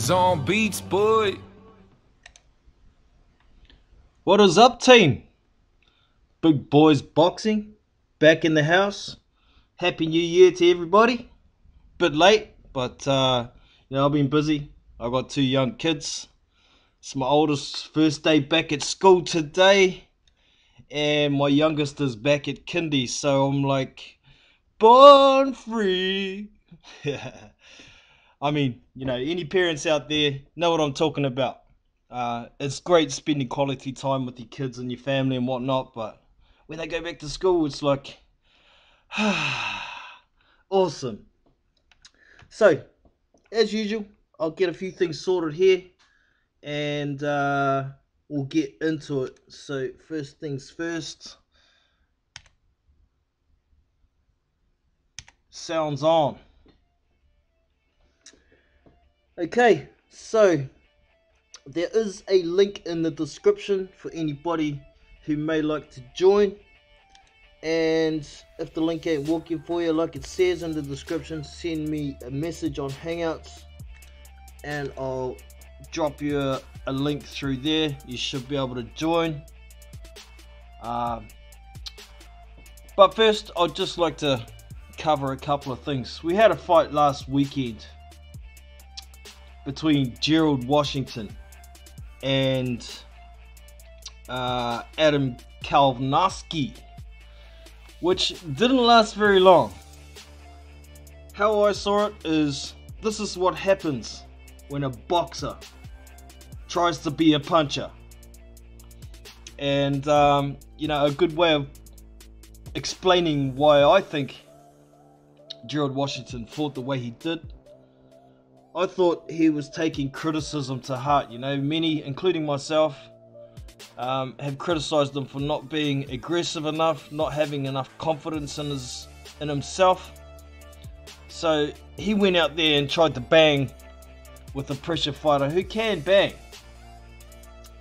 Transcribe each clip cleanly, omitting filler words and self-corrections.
On beats, boy. What is up, team? Big Boys Boxing back in the house. Happy New Year to everybody. Bit late, but I've been busy. I've got 2 young kids. It's my oldest first day back at school today, and my youngest is back at kindy. So I'm like, born free. I mean, any parents out there know what I'm talking about. It's great spending quality time with your kids and your family and whatnot, but when they go back to school, it's like, awesome. So, as usual, I'll get a few things sorted here, and we'll get into it. So, first things first. Sounds on. Okay, so there is a link in the description for anybody who may like to join, and if the link ain't working for you, like it says in the description, send me a message on Hangouts and I'll drop you a link through there. You should be able to join. But first, I'd just like to cover a couple of things. We had a fight last weekend between Gerald Washington and Adam Kalvnowski, which didn't last very long. How I saw it is, this is what happens when a boxer tries to be a puncher. And a good way of explaining why I think Gerald Washington fought the way he did, I thought he was taking criticism to heart. Many, including myself, have criticized him for not being aggressive enough, not having enough confidence in himself. So he went out there and tried to bang with a pressure fighter who can bang.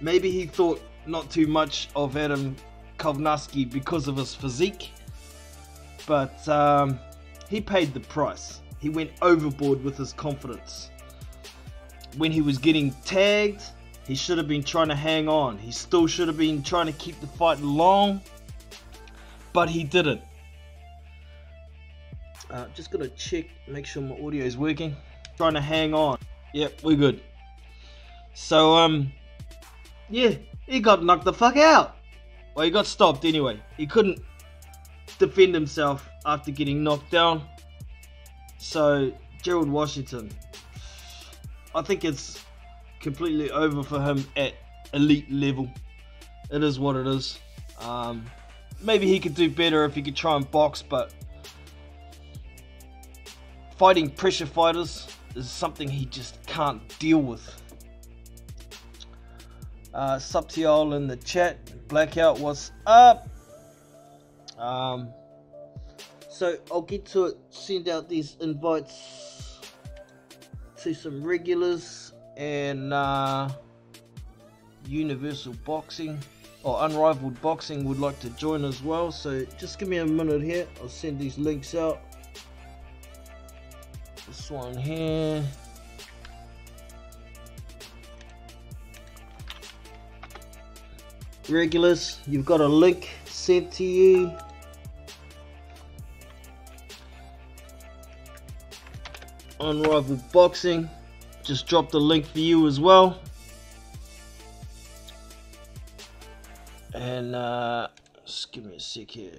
Maybe he thought not too much of Adam Kalvnowski because of his physique, but he paid the price. He went overboard with his confidence. When he was getting tagged, he should have been trying to hang on. He still should have been trying to keep the fight long, but he didn't. Just gotta check, make sure my audio is working. Trying to hang on. Yep, we're good. So, yeah, he got knocked the fuck out. Well, he got stopped anyway. He couldn't defend himself after getting knocked down. So, Gerald Washington, I think it's completely over for him at elite level. It is what it is. Maybe he could do better if he could try and box, but fighting pressure fighters is something he just can't deal with. Subtial in the chat, Blackout, what's up? So I'll get to it, send out these invites to some regulars, and Universal Boxing or Unrivaled Boxing would like to join as well. So just give me a minute here, I'll send these links out. This one here. Regulars, you've got a link sent to you. Unrivaled Boxing, just dropped the link for you as well. And just give me a sec here.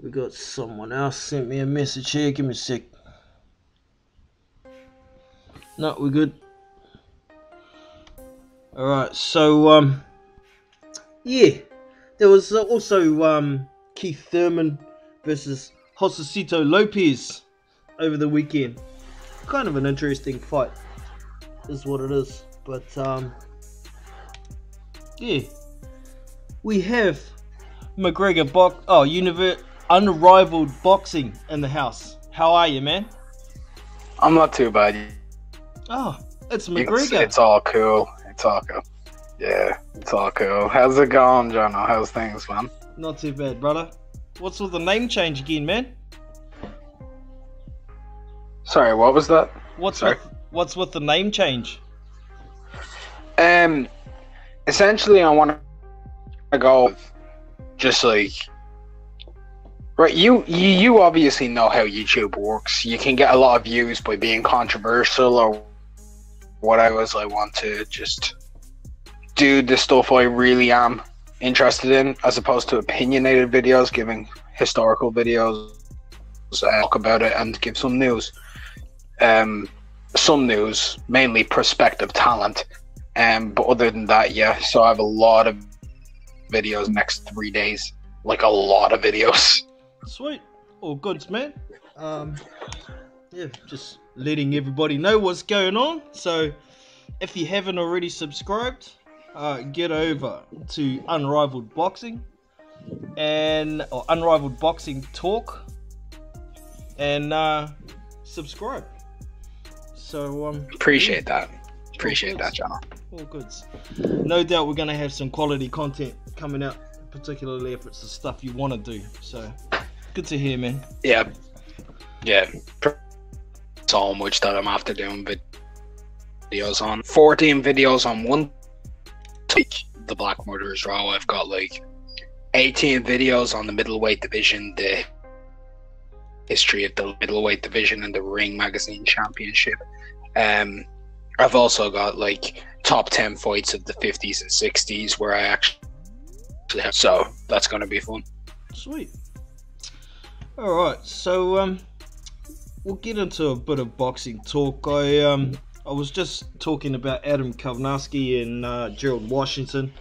We got someone else sent me a message here. Give me a sec. No, we're good. Alright, so yeah, there was also Keith Thurman versus Josecito Lopez over the weekend. Kind of an interesting fight, is what it is. But yeah, we have McGregor Unrivaled Boxing in the house. How are you, man? I'm not too bad. Oh, it's McGregor. It's all cool. It's all cool. Yeah, it's all cool. How's it going, Jono? How's things, man? Not too bad, brother. What's with the name change again, man? Sorry, what was that? What's with the name change? Essentially, I want to go with just like, right. You obviously know how YouTube works. You can get a lot of views by being controversial or what. I want to just do the stuff I really am interested in, as opposed to opinionated videos, giving historical videos, talk about it, and give some news. Some news, mainly prospective talent. But other than that, yeah. So I have a lot of videos next 3 days, like a lot of videos. Sweet, all goods, man. Yeah, just letting everybody know what's going on. So if you haven't already subscribed, get over to Unrivaled Boxing or Unrivaled Boxing Talk and subscribe. So appreciate that. Appreciate that, channel. All goods. No doubt we're going to have some quality content coming out, particularly if it's the stuff you want to do. So good to hear, man. Yeah. So much that I'm after doing videos on. 14 videos on one week. The Black Murderers Row. I've got like 18 videos on the middleweight division, the history of the middleweight division, and the Ring Magazine Championship. I've also got like top 10 fights of the 50s and 60s where I actually have, so that's going to be fun. Sweet. Alright, so we'll get into a bit of boxing talk. I was just talking about Adam Kownacki and Gerald Washington.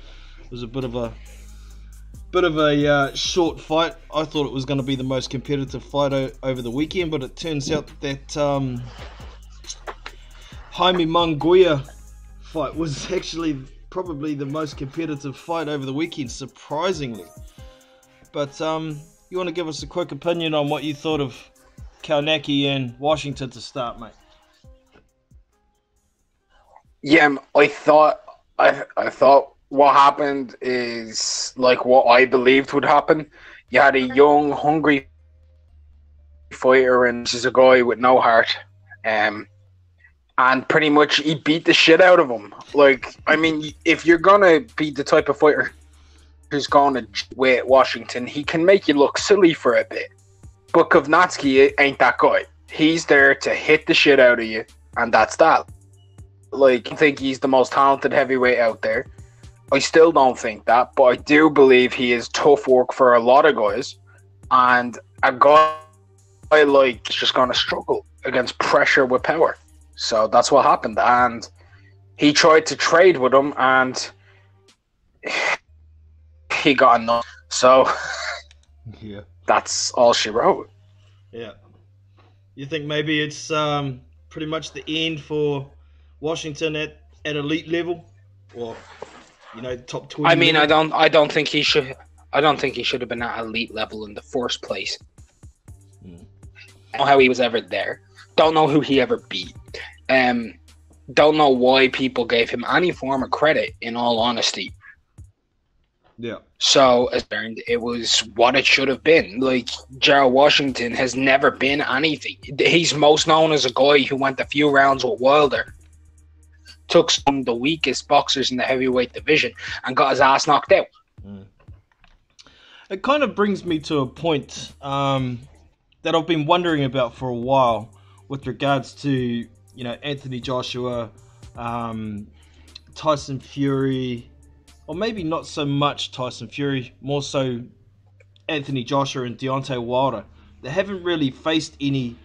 It was a bit of a short fight. I thought it was going to be the most competitive fight over the weekend, but it turns out that Jaime Munguia fight was actually probably the most competitive fight over the weekend, surprisingly. But you want to give us a quick opinion on what you thought of Kownacki and Washington to start, mate? Yeah, I thought what happened is like what I believed would happen. You had a young, hungry fighter, and this is a guy with no heart. And pretty much he beat the shit out of him. Like, I mean, if you're gonna be the type of fighter who's gonna with Washington, he can make you look silly for a bit. But Kownacki ain't that guy. He's there to hit the shit out of you, and that's that. Like, I think he's the most talented heavyweight out there. I still don't think that, but I do believe he is tough work for a lot of guys. And a guy like is just gonna struggle against pressure with power. So that's what happened, and he tried to trade with him, and he got enough. So yeah, that's all she wrote. Yeah, you think maybe it's pretty much the end for Washington at elite level, or top 20? I mean, level? I don't think he should. I don't think he should have been at elite level in the first place. I don't know how he was ever there. Don't know who he ever beat. Don't know why people gave him any form of credit, in all honesty. Yeah. So, it was what it should have been. Like, Gerald Washington has never been anything. He's most known as a guy who went a few rounds with Wilder, took some of the weakest boxers in the heavyweight division, and got his ass knocked out. It kind of brings me to a point that I've been wondering about for a while with regards to, Anthony Joshua, Tyson Fury, or maybe not so much Tyson Fury, more so Anthony Joshua and Deontay Wilder. They haven't really faced any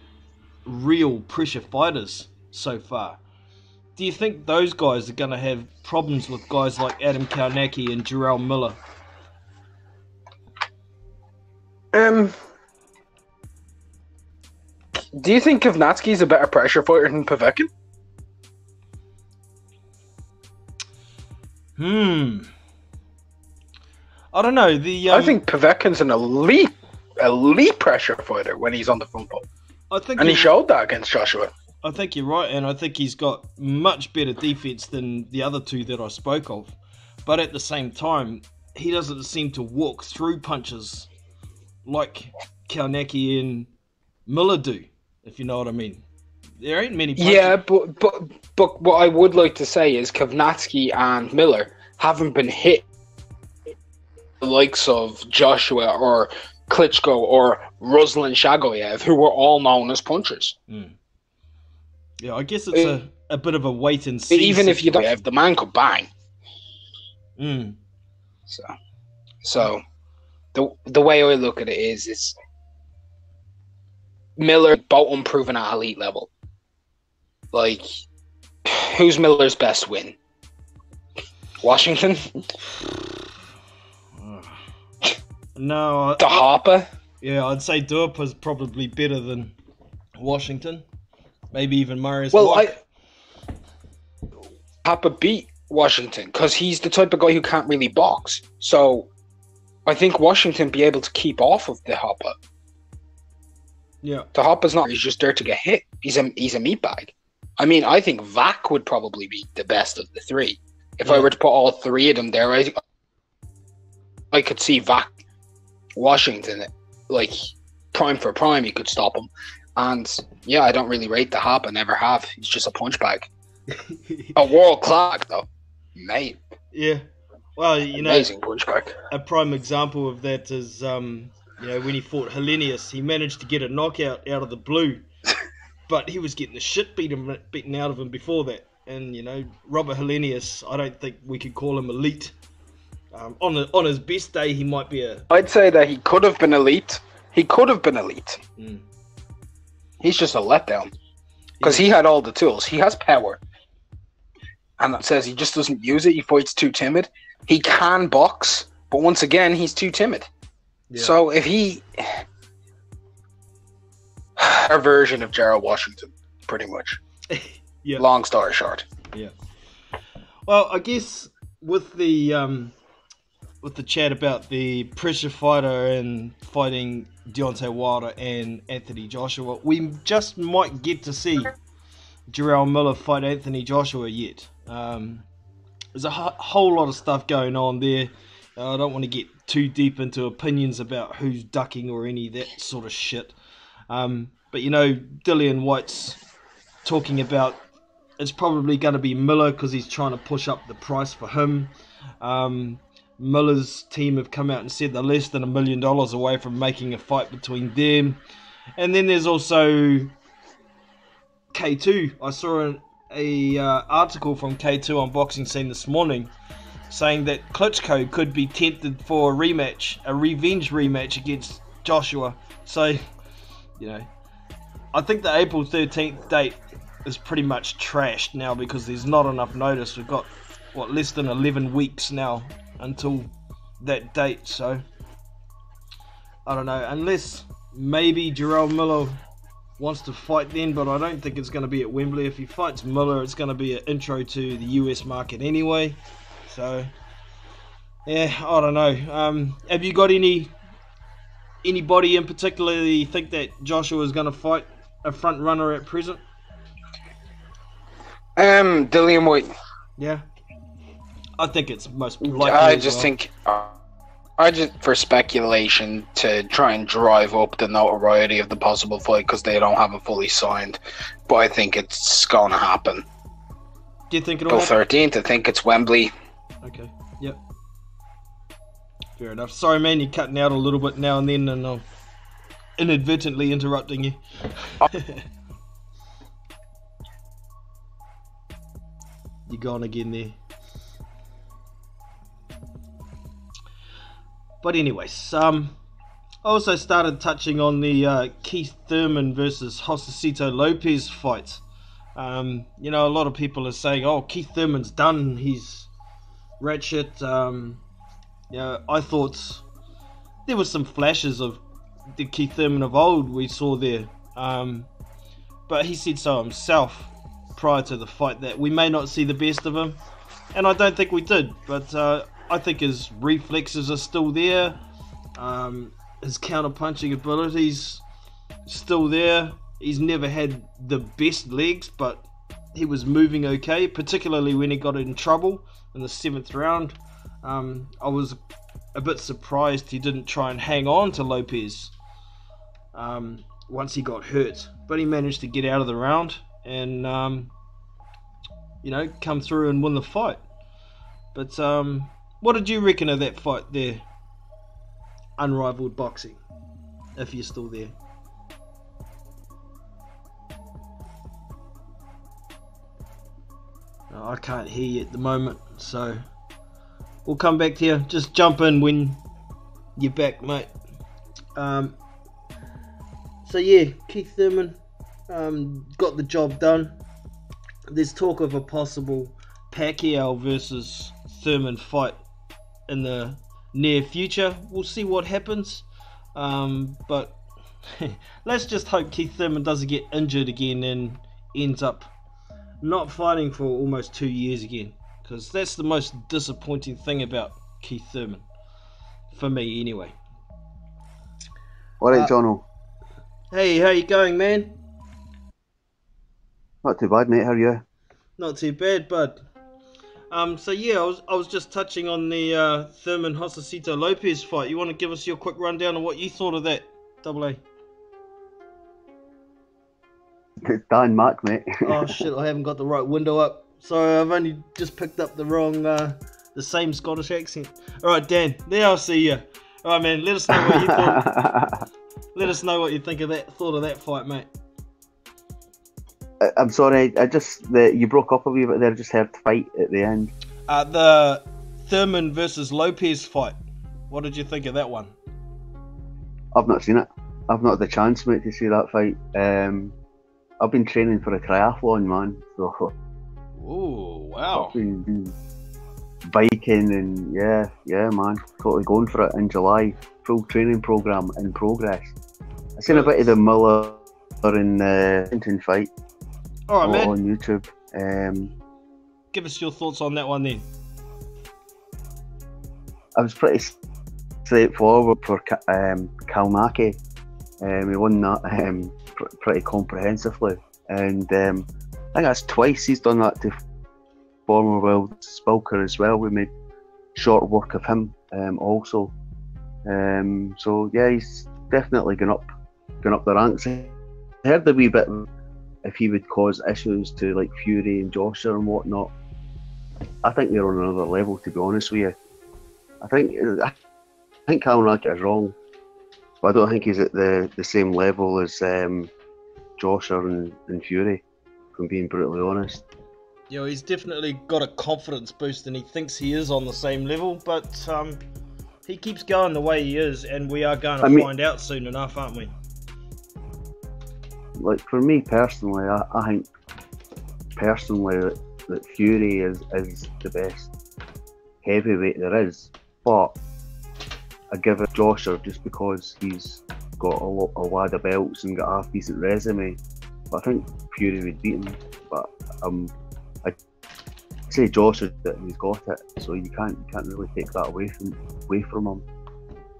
real pressure fighters so far. Do you think those guys are going to have problems with guys like Adam Kownacki and Jarrell Miller? Do you think Kownacki's a better pressure fighter than Povetkin? I don't know. I think Povetkin's an elite pressure fighter when he's on the front pole. And he showed that against Joshua. I think you're right, and I think he's got much better defense than the other two that I spoke of. But at the same time, he doesn't seem to walk through punches like Kownacki and Miller do, if you know what I mean. There ain't many punches. Yeah, but what I would like to say is Kovnatsky and Miller haven't been hit the likes of Joshua or Klitschko or Ruslan Shagoyev, who were all known as punchers. Yeah, I guess it's a bit of a wait and see. Even if you don't have, the man could bang. So the way I look at it is, it's Miller both unproven at elite level. Like, who's Miller's best win? Washington? No. The Harper? Yeah, I'd say Durpa's probably better than Washington. Maybe even Murray's. Harper beat Washington because he's the type of guy who can't really box. So I think Washington be able to keep off of the Harper. Yeah. The Harper's not. He's just there to get hit. He's a meatbag. I mean, I think Vac would probably be the best of the three. If I were to put all three of them there, I could see Vac, Washington, like prime for prime. He could stop him. And yeah, I don't really rate the Harper. Never have. He's just a punch bag. A world class though, mate. Yeah. Well, you know, amazing punch bag. A prime example of that is, when he fought Hellenius, he managed to get a knockout out of the blue. But he was getting the shit beaten out of him before that. And, Robert Hellenius, I don't think we could call him elite. On his best day, he might be I'd say that he could have been elite. He's just a letdown. Because he had all the tools. He has power. And it says he just doesn't use it. He fights too timid. He can box, but once again, he's too timid. Yeah. So if he... Our version of Gerald Washington, pretty much. Yeah. Long story short. Yeah. Well, I guess with the chat about the pressure fighter and fighting Deontay Wilder and Anthony Joshua, we just might get to see Jarrell Miller fight Anthony Joshua yet. There's a whole lot of stuff going on there. I don't want to get too deep into opinions about who's ducking or any of that sort of shit. But Dillian White's talking about it's probably going to be Miller because he's trying to push up the price for him. Miller's team have come out and said they're less than $1 million away from making a fight between them. And then there's also K2. I saw an article from K2 on Boxing Scene this morning saying that Klitschko could be tempted for a revenge rematch against Joshua. So, I think the April 13th date is pretty much trashed now because there's not enough notice. We've got, less than 11 weeks now until that date. So, I don't know. Unless maybe Jarrell Miller wants to fight then, but I don't think it's going to be at Wembley. If he fights Miller, it's going to be an intro to the US market anyway. So, yeah, I don't know. Have you got anybody in particular that you think that Joshua is going to fight a front runner at present? Dillian White. Yeah, I think it's most likely. I just for speculation to try and drive up the notoriety of the possible fight because they don't have it fully signed, but I think it's going to happen. Do you think it'll happen? 13th, I think it's Wembley. Okay. Yep. Fair enough. Sorry, man, you're cutting out a little bit now and then, and I'm inadvertently interrupting you. You're gone again there. But anyways, I also started touching on the Keith Thurman versus Josecito Lopez fight. A lot of people are saying, "Oh, Keith Thurman's done. He's ratchet." I thought there were some flashes of the Keith Thurman of old we saw there, but he said so himself prior to the fight that we may not see the best of him, and I don't think we did. But I think his reflexes are still there. His counter-punching abilities still there. He's never had the best legs, but he was moving okay, particularly when he got in trouble in the 7th round. I was a bit surprised he didn't try and hang on to Lopez once he got hurt, but he managed to get out of the round. and you know, come through and win the fight. But what did you reckon of that fight there, Unrivaled Boxing, if you're still there? No, I can't hear you at the moment, so we'll come back to you. Just jump in when you're back, mate. So yeah, Keith Thurman got the job done. There's talk of a possible Pacquiao versus Thurman fight in the near future. We'll see what happens, but let's just hope Keith Thurman doesn't get injured again and ends up not fighting for almost 2 years again, because that's the most disappointing thing about Keith Thurman, for me anyway. Alright, Jono. Hey, how you going, man? Not too bad, mate. How are you? Not too bad, bud. So yeah, I was just touching on the Thurman Josecito Lopez fight. You want to give us your quick rundown on what you thought of that, Double A? It's Dan Mack, mate. Oh shit, I haven't got the right window up. Sorry, I've only just picked up the wrong, the same Scottish accent. Alright, Dan, there I'll see you. Alright, man, let us know what you thought. Let us know what you thought of that fight, mate. I'm sorry, you broke up a wee bit there. I just heard fight at the end. The Thurman versus Lopez fight. What did you think of that one? I've not seen it. I've not had the chance, mate, to see that fight. I've been training for a triathlon, man. So. Oh wow. I've been biking and yeah, man, totally going for it in July. Full training program in progress. I seen a bit of the Miller and Hinton fight. All right, man. On YouTube. Give us your thoughts on that one then. I was pretty straightforward for Kalmaki. He won that pretty comprehensively, and I think that's twice he's done that to former world Spilker as well. We made short work of him also. So yeah, he's definitely gone up the ranks. I heard a wee bit if he would cause issues to like Fury and Joshua and whatnot. I think they're on another level, to be honest with you. I think Kalmaki is wrong, but I don't think he's at the same level as Joshua and Fury, if I'm being brutally honest. Yeah, he's definitely got a confidence boost and he thinks he is on the same level, but he keeps going the way he is, and we are going to find out soon enough, aren't we? Like, for me personally, I think personally that Fury is the best heavyweight there is, but I give it Joshua just because he's got a lot of belts and got a half decent resume. But I think Fury would beat him, but I say Joshua that he's got it, so you can't really take that away from him.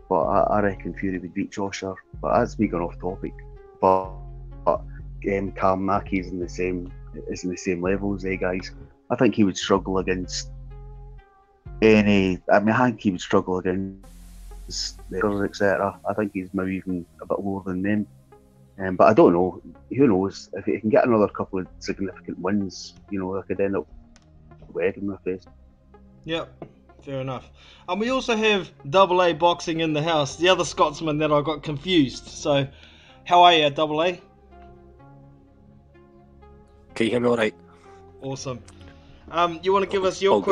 But I reckon Fury would beat Joshua. But that's me going off topic. But Kalmaki's in the same level as they guys. I think he would struggle against I think he would struggle against the others, etc. I think he's maybe even a bit lower than them. But I don't know. Who knows? If he can get another couple of significant wins, I could end up with egg in my face. Yep, fair enough. And we also have Double A Boxing in the house, the other Scotsman that I got confused. So, how are you, Double A? Can you hear me all right? Awesome. You want to give us your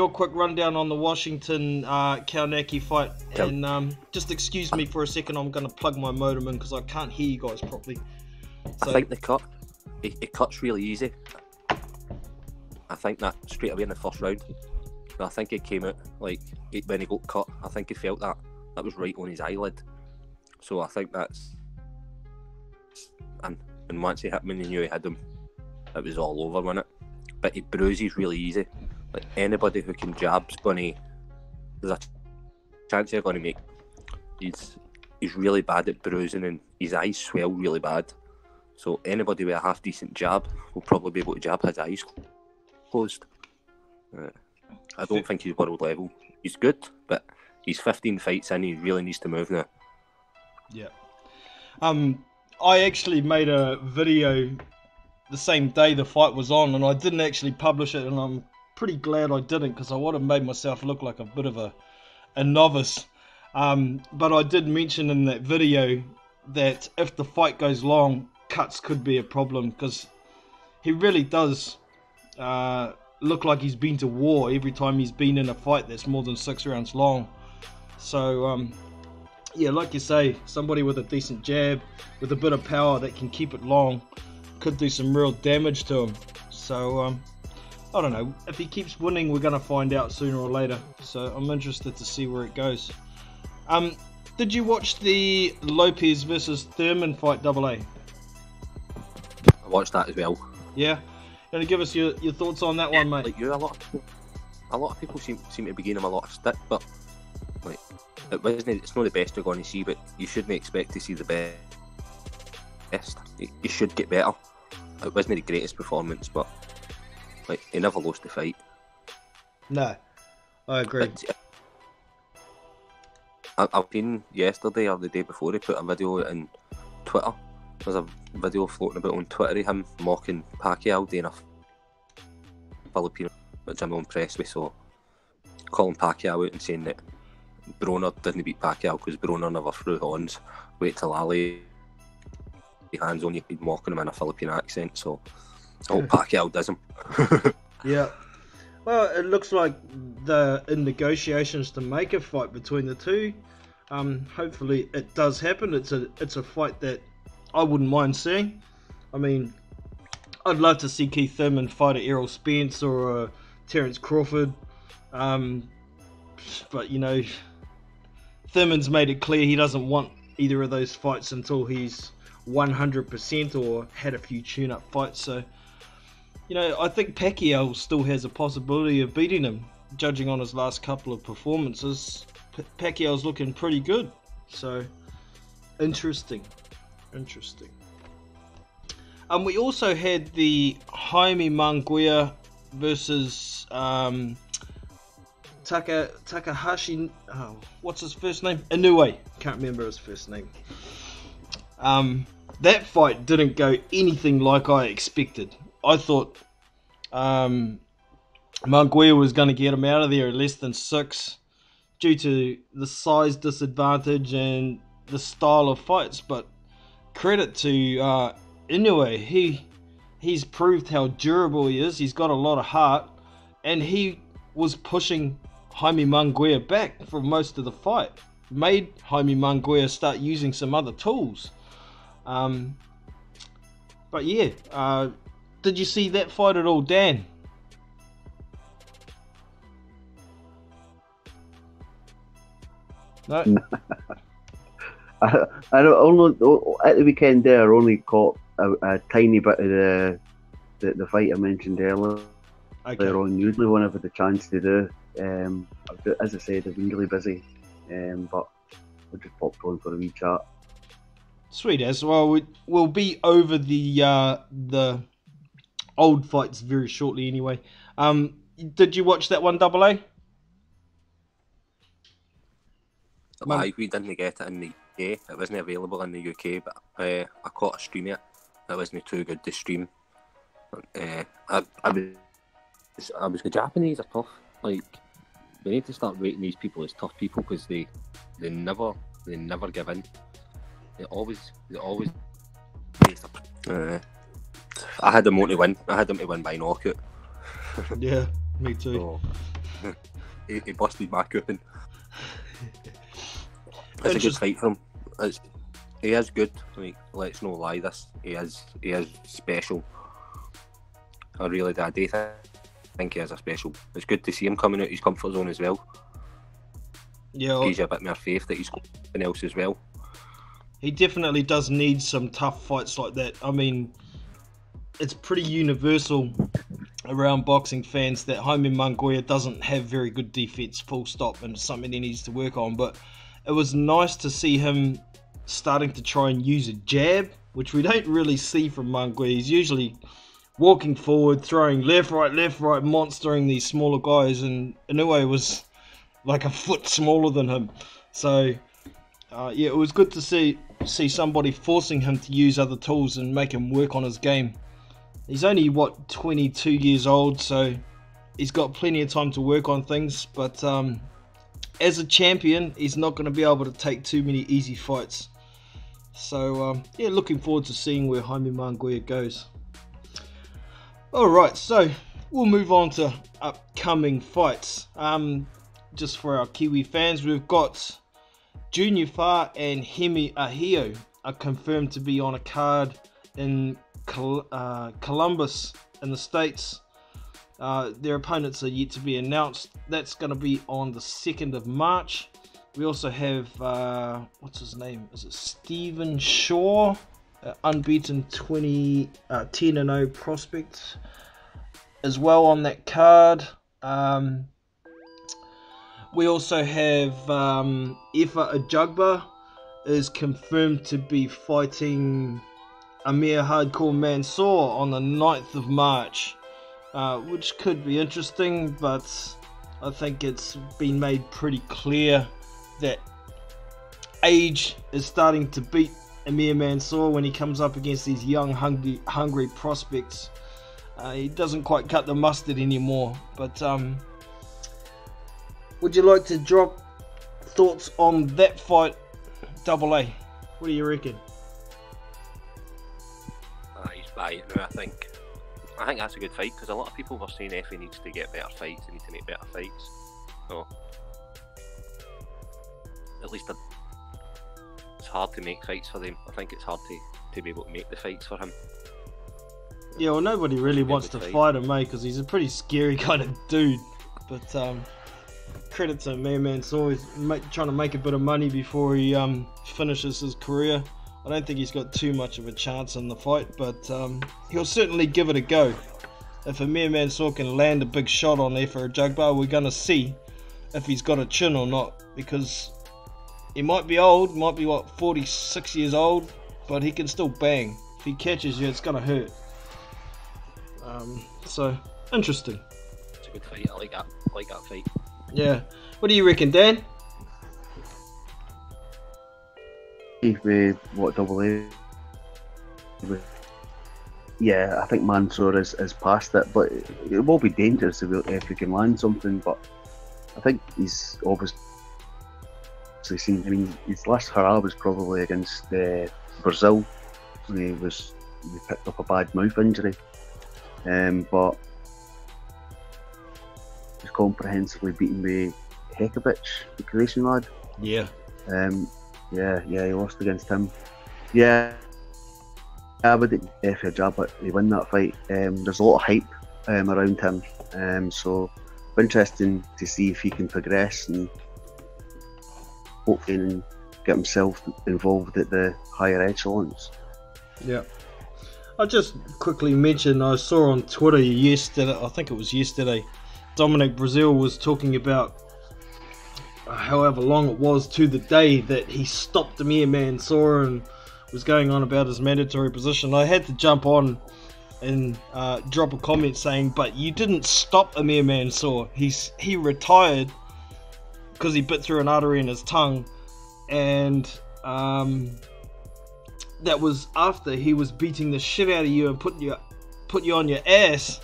quick rundown on the Washington Kalnacki fight? And just excuse me for a second. I'm going to plug my modem in because I can't hear you guys properly. So, I think the cut, it cuts really easy. I think that straight away in the first round. I think he came out when he got cut. I think he felt that was right on his eyelid. So I think that's and once he hit him and he knew he had him, it was all over, wasn't it? But he bruises really easy. Like anybody who can jab's there's a chance they're gonna make. He's really bad at bruising and his eyes swell really bad. So anybody with a half decent jab will probably be able to jab his eyes closed. I don't think he's world level. He's good, but he's 15 fights in. He really needs to move now. Yeah. I actually made a video the same day the fight was on, and I didn't actually publish it, and I'm pretty glad I didn't, because I would have made myself look like a bit of a novice. But I did mention in that video that if the fight goes long, cuts could be a problem, because he really does look like he's been to war every time he's been in a fight that's more than 6 rounds long. So yeah, like you say, somebody with a decent jab, with a bit of power that can keep it long, could do some real damage to him. So I don't know, if he keeps winning, we're going to find out sooner or later. So I'm interested to see where it goes. Did you watch the Lopez versus Thurman fight, AA? I watched that as well. Yeah? Gonna give us your thoughts on that one, mate? Like you, a lot of people seem to be giving him a lot of stick, but like it's not the best you're going to see, but you shouldn't expect to see the best. You should get better. It wasn't the greatest performance, but like he never lost the fight. No, I agree. I've seen yesterday or the day before he put a video on Twitter. There's a video floating about on Twitter of him mocking Pacquiao doing a Filipino, which I'm not impressed with. So calling Pacquiao out and saying that Broner didn't beat Pacquiao because Broner never threw horns. Wait till Ali hands on you, he'd mocking him in a Filipino accent. So I hope Pacquiao does him. Yeah. Well, it looks like they're in negotiations to make a fight between the two. Hopefully it does happen. It's a fight that I wouldn't mind seeing. I mean, I'd love to see Keith Thurman fight a Errol Spence or a Terence Crawford. But, you know, Thurman's made it clear he doesn't want either of those fights until he's 100% or had a few tune-up fights. So, you know, I think Pacquiao still has a possibility of beating him. Judging on his last couple of performances, Pacquiao's looking pretty good. So, interesting. We also had the Jaime Munguia versus Takahashi. Oh, what's his first name? Inoue. Can't remember his first name. That fight didn't go anything like I expected. I thought Munguia was going to get him out of there at less than 6 due to the size disadvantage and the style of fights, but credit to Inoue. He's proved how durable he is. He's got a lot of heart, and he was pushing Jaime Munguia back for most of the fight. Made Jaime Munguia start using some other tools. But yeah, did you see that fight at all, Dan? No. I don't only at the weekend there. I only caught a tiny bit of the fight I mentioned earlier. Okay. On usually when I've had the chance to do. As I said, I've been really busy, but I just popped on for a wee chat. Sweet as well. We'll be over the old fights very shortly anyway. Did you watch that one, AA? We didn't get it in the UK. It wasn't available in the UK, but I caught a stream of it. It wasn't too good to stream. I was the Japanese are tough. Like, we need to start rating these people as tough people, because they never give in. They always. I had them to win. I had them to win by knockout. Yeah, me too. So, he busted my coupon. It's a good fight for him. He is good. Like, let's not lie. He is special. I really do. I do think he is a special. It's good to see him coming out his comfort zone as well. Yeah, gives you a bit more faith that he's got something else as well. He definitely does need some tough fights like that. I mean, it's pretty universal around boxing fans that Jaime Munguia doesn't have very good defense, full stop, and it's something he needs to work on. But it was nice to see him starting to try and use a jab, which we don't really see from Munguia. He's usually walking forward, throwing left, right, monstering these smaller guys, and Inoue was like a foot smaller than him. So, yeah, it was good to see somebody forcing him to use other tools and make him work on his game. He's only, what, 22 years old, so he's got plenty of time to work on things. But as a champion, he's not going to be able to take too many easy fights. So, yeah, looking forward to seeing where Jaime Manguia goes. Alright, so we'll move on to upcoming fights. Just for our Kiwi fans, we've got Junior Fa and Hemi Ahio are confirmed to be on a card in Columbus in the States. Their opponents are yet to be announced. That's going to be on the 2nd of March. We also have, what's his name? Is it Stephen Shaw? Unbeaten 10-0 prospect as well on that card. We also have Efa Ajagba is confirmed to be fighting Amir Hardcore Mansour on the 9th of March, which could be interesting, but I think it's been made pretty clear that age is starting to beat Amir Mansour when he comes up against these young, hungry prospects. He doesn't quite cut the mustard anymore. But would you like to drop thoughts on that fight, Double A? What do you reckon? He's buying now, I think that's a good fight, because a lot of people were saying Effie needs to get better fights, he needs to make better fights. So at least it's hard to make fights for them. I think it's hard to be able to make the fights for him. Yeah, well, nobody really wants to fight him, mate, because he's a pretty scary kind of dude. But credit to Mansour, he's trying to make a bit of money before he finishes his career. I don't think he's got too much of a chance in the fight, but he'll certainly give it a go. If Amir Mansour can land a big shot on there for a Jugbar, we're going to see if he's got a chin or not, because he might be old, might be, what, 46 years old, but he can still bang. If he catches you, it's going to hurt. So, interesting. It's a good fight, I like that fight. Yeah. What do you reckon, Dan? With what Double A? Yeah, I think Mansour is past it, but it will be dangerous if he can land something. But I think he's obviously seen. I mean, his last hurrah was probably against Brazil when he picked up a bad mouth injury. But he was comprehensively beaten by Hekovic, the Croatian lad. Yeah. Yeah, he lost against him. Yeah, I would F a job, but he win that fight. There's a lot of hype around him, so interesting to see if he can progress and hopefully get himself involved at the higher echelons. Yeah. I'll just quickly mention, I saw on Twitter yesterday, I think it was yesterday, Dominic Brazil was talking about however long it was to the day that he stopped Amir Mansour and was going on about his mandatory position. I had to jump on and drop a comment saying, but you didn't stop Amir Mansour. He retired because he bit through an artery in his tongue, and that was after he was beating the shit out of you and put you on your ass.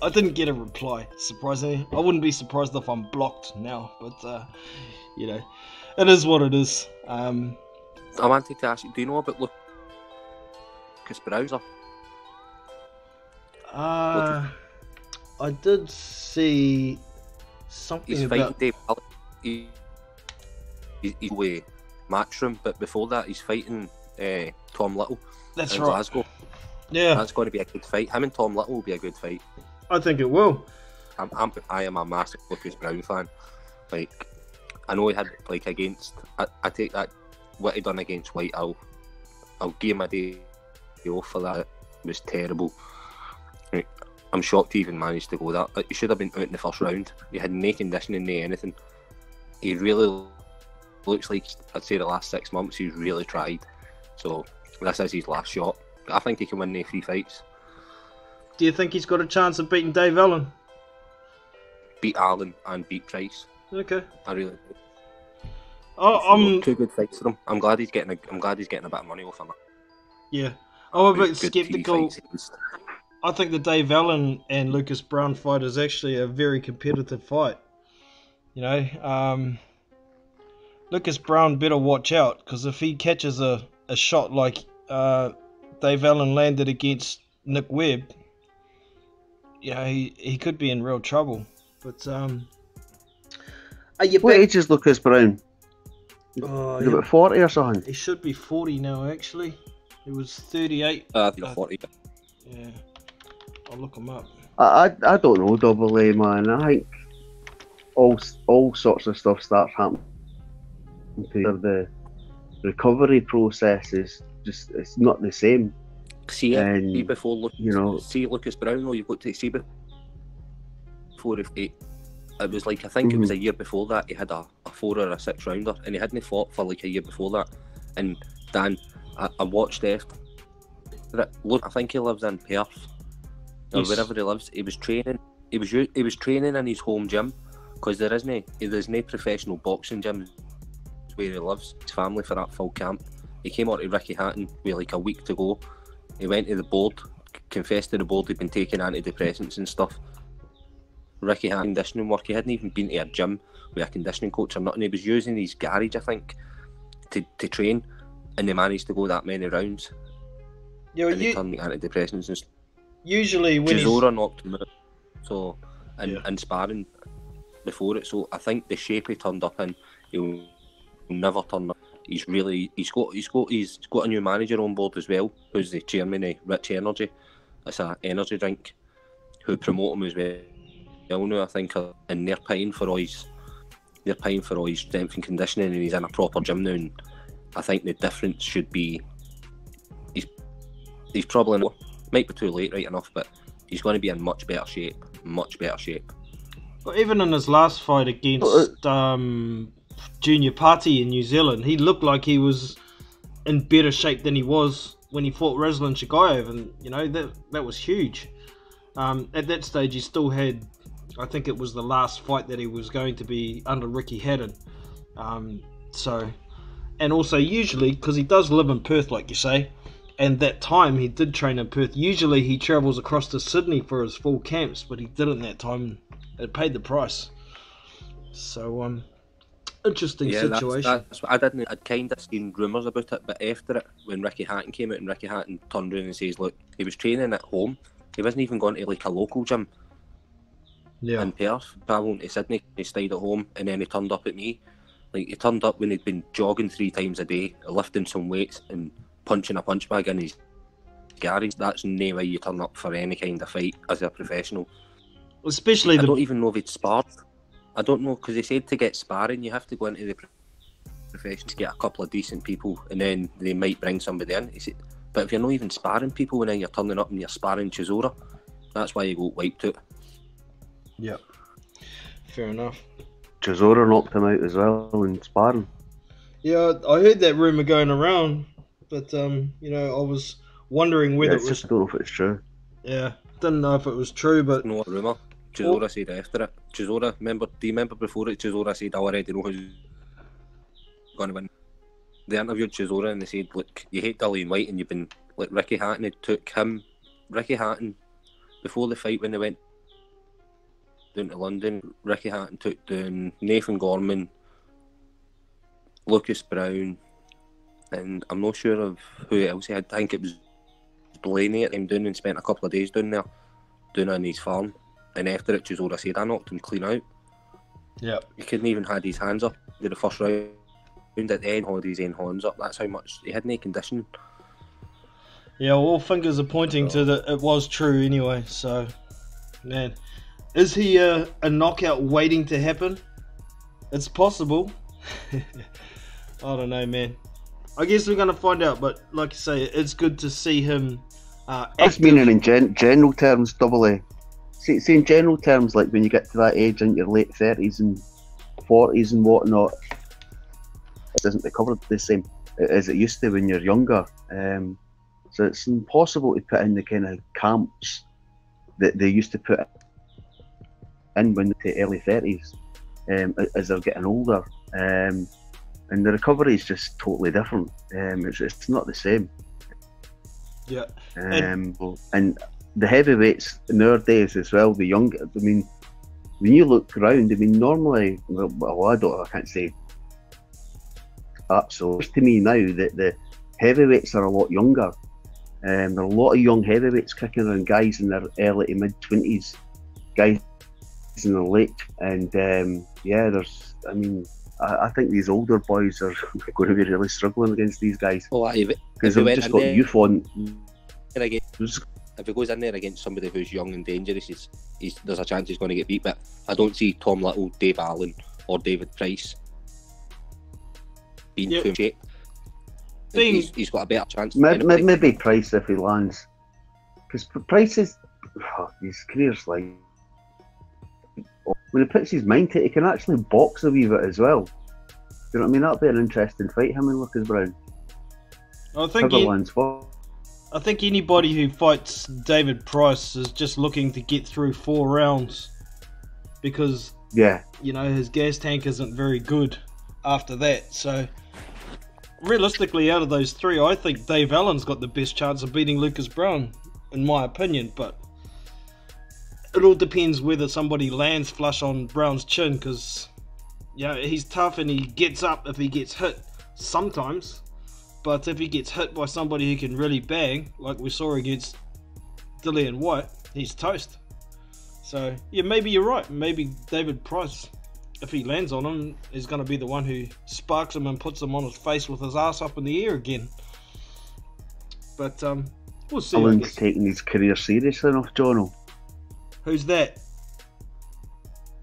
I didn't get a reply, surprisingly. I wouldn't be surprised if I'm blocked now, but you know, it is what it is. I wanted to ask you, do you know about Lucas Browser? I did see something he's about... fighting Dave. He's with Matchroom, but before that he's fighting Tom Little. That's in right. Glasgow. Yeah. That's going to be a good fight. Him and Tom Little will be a good fight. I think it will. I am a massive Lucas Brown fan. Like, I know he had against. I take that what he done against White. I'll give him a day off for that. It was terrible. Like, I'm shocked he even managed to go that. He should have been out in the first round. He had no conditioning, no anything. He really looks like, I'd say, the last 6 months he's really tried. So this is his last shot. I think he can win the 3 fights. Do you think he's got a chance of beating Dave Allen? Beat Allen and beat Price. Okay. I really do. Oh, 2 good fights for him. I'm glad he's getting a bit of money off him. Yeah. I'm a bit sceptical. I think the Dave Allen and Lucas Brown fight is actually a very competitive fight. You know, Lucas Brown better watch out, because if he catches a shot like Dave Allen landed against Nick Webb, you know, he could be in real trouble. But are you What back? age is Lucas Brown? Oh, He's about 40 or something. he should be 40 now, actually. He was 38. I think 40. Yeah, I'll look him up. I don't know, Double A, man. I think all sorts of stuff starts happening. The recovery process is just, it's not the same. See before Lucas Brown, though, you've got to see before it was like, I think it was a year before that he had a 4 or a 6 rounder, and he hadn't fought for like a year before that. And Dan, I watched after it. Look, I think he lives in Perth or wherever he lives. He was training. He was training in his home gym, because there's no professional boxing gym where he lives. His family for that full camp. He came out to Ricky Hatton with like a week to go. He went to the board, confessed to the board he'd been taking antidepressants and stuff. Ricky had conditioning work. He hadn't even been to a gym with a conditioning coach or nothing. He was using his garage, I think, to train, and they managed to go that many rounds. Yeah, well, and he turned antidepressants and stuff. Usually when Chisora knocked him out, so and sparring before it. So I think the shape he turned up in, he'll never turn up. He's got a new manager on board as well, who's the chairman of Rich Energy. It's an energy drink, who promote him as well now, I think, and they're paying for all his strength and conditioning, and he's in a proper gym now. And I think the difference should be he's probably not, might be too late, right enough, but he's going to be in much better shape. Well, even in his last fight against Junior Party in New Zealand, he looked like he was in better shape than he was when he fought Ruslan Shagayev, and you know that was huge. At that stage, he still had, I think it was the last fight that he was going to be under Ricky Hatton. And also usually, because he does live in Perth, like you say, and that time he did train in Perth. Usually he travels across to Sydney for his full camps, but he didn't that time. It paid the price. So interesting situation. I'd kind of seen rumours about it, but after it, when Ricky Hatton came out and Ricky Hatton turned around and says, look, he was training at home. He wasn't even going to like a local gym in Perth, travelling to Sydney. He stayed at home, and then he turned up at me. Like, he turned up when he'd been jogging 3 times a day, lifting some weights and punching a punch bag in his garage. That's no way you turn up for any kind of fight as a professional. Especially I don't even know if he'd sparred. I don't know, because they said to get sparring you have to go into the profession to get a couple of decent people, and then they might bring somebody in. He said, but if you're not even sparring people and then you're turning up and you're sparring Chisora, that's why you got wiped out. Yep. Fair enough. Chisora knocked him out as well in sparring. Yeah, I heard that rumour going around, but I was wondering whether it was. I don't know if it's true. Yeah, didn't know if it was true, but no rumour. Chisora said after it. Do you remember before it? Chisora said, I already know who's going to win. They interviewed Chisora and they said, look, you hate Dillian White, and you've been like Ricky Hatton had took him. Ricky Hatton, before the fight when they went down to London, Ricky Hatton took down Nathan Gorman, Lucas Brown, and I'm not sure of who else he had. I think it was Blaney at him down, and spent a couple of days down there, down on his farm. And after it, Chisora said, I knocked him clean out. Yeah. He couldn't even had his hands up in the first round. At the end, had his own hands up. That's how much he had no condition. Yeah, all fingers are pointing to that it was true anyway. So, man, is he a knockout waiting to happen? It's possible. I don't know, man. I guess we're gonna find out. But like I say, it's good to see him. That's meaning in general terms, Double A. See, in general terms, like when you get to that age in your late 30s and 40s and whatnot, it doesn't recover the same as it used to when you're younger. So it's impossible to put in the kind of camps that they used to put in when they hit early 30s as they're getting older. And the recovery is just totally different. It's not the same. Yeah. And the heavyweights nowadays as well, the young. I mean, when you look around, I mean, normally, well, I can't say that. So to me now that the heavyweights are a lot younger. There are a lot of young heavyweights kicking around, guys in their early to mid 20s, guys in their late, and there's. I mean, I think these older boys are going to be really struggling against these guys because they've just got youth on. If he goes in there against somebody who's young and dangerous, there's a chance he's going to get beat. But I don't see Tom Little, Dave Allen, or David Price being too in shape. He's got a better chance. Maybe Price if he lands, because Price is his career's like when he puts his mind to it, he can actually box a wee bit as well. Do you know what I mean? That'd be an interesting fight, him and Lucas Brown. I think anybody who fights David Price is just looking to get through 4 rounds because his gas tank isn't very good after that. So realistically, out of those 3, I think Dave Allen's got the best chance of beating Lucas Brown, in my opinion. But it all depends whether somebody lands flush on Brown's chin, because he's tough and he gets up if he gets hit sometimes. But if he gets hit by somebody who can really bang, like we saw against Dillian White, he's toast. So, maybe you're right. Maybe David Price, if he lands on him, is going to be the one who sparks him and puts him on his face with his ass up in the air again. But, we'll see. Allen's taking his career seriously enough, Jono. Who's that?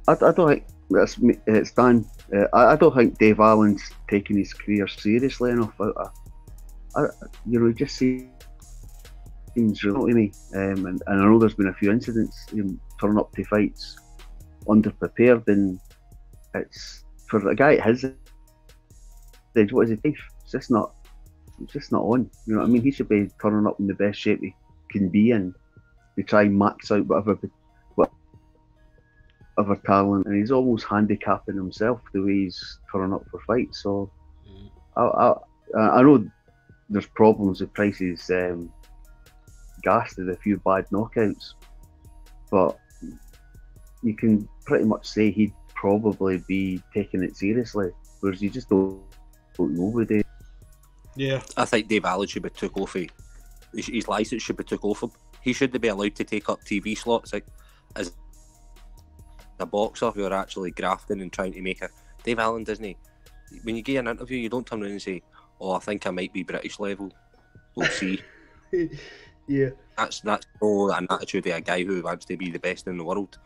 I don't think it's Dan. I don't think Dave Allen's taking his career seriously enough. It just seems real to me. And I know there's been a few incidents turning up to fights underprepared, and it's for a guy at his age. What is it? It's just not on. You know what I mean? He should be turning up in the best shape he can be in to try and max out whatever talent, and he's almost handicapping himself the way he's turning up for fights. So I know there's problems with Price's gassed with a few bad knockouts, but you can pretty much say he'd probably be taking it seriously, whereas you just don't know with it. Yeah, I think Dave Allen should be took off. His license should be took off him. He shouldn't be allowed to take up TV slots as a boxer who are actually grafting and trying to make it. Dave Allen doesn't. When you get an interview, you don't turn around and say, "Oh, I think I might be British level. We'll see." Yeah, that's no an attitude of a guy who wants to be the best in the world.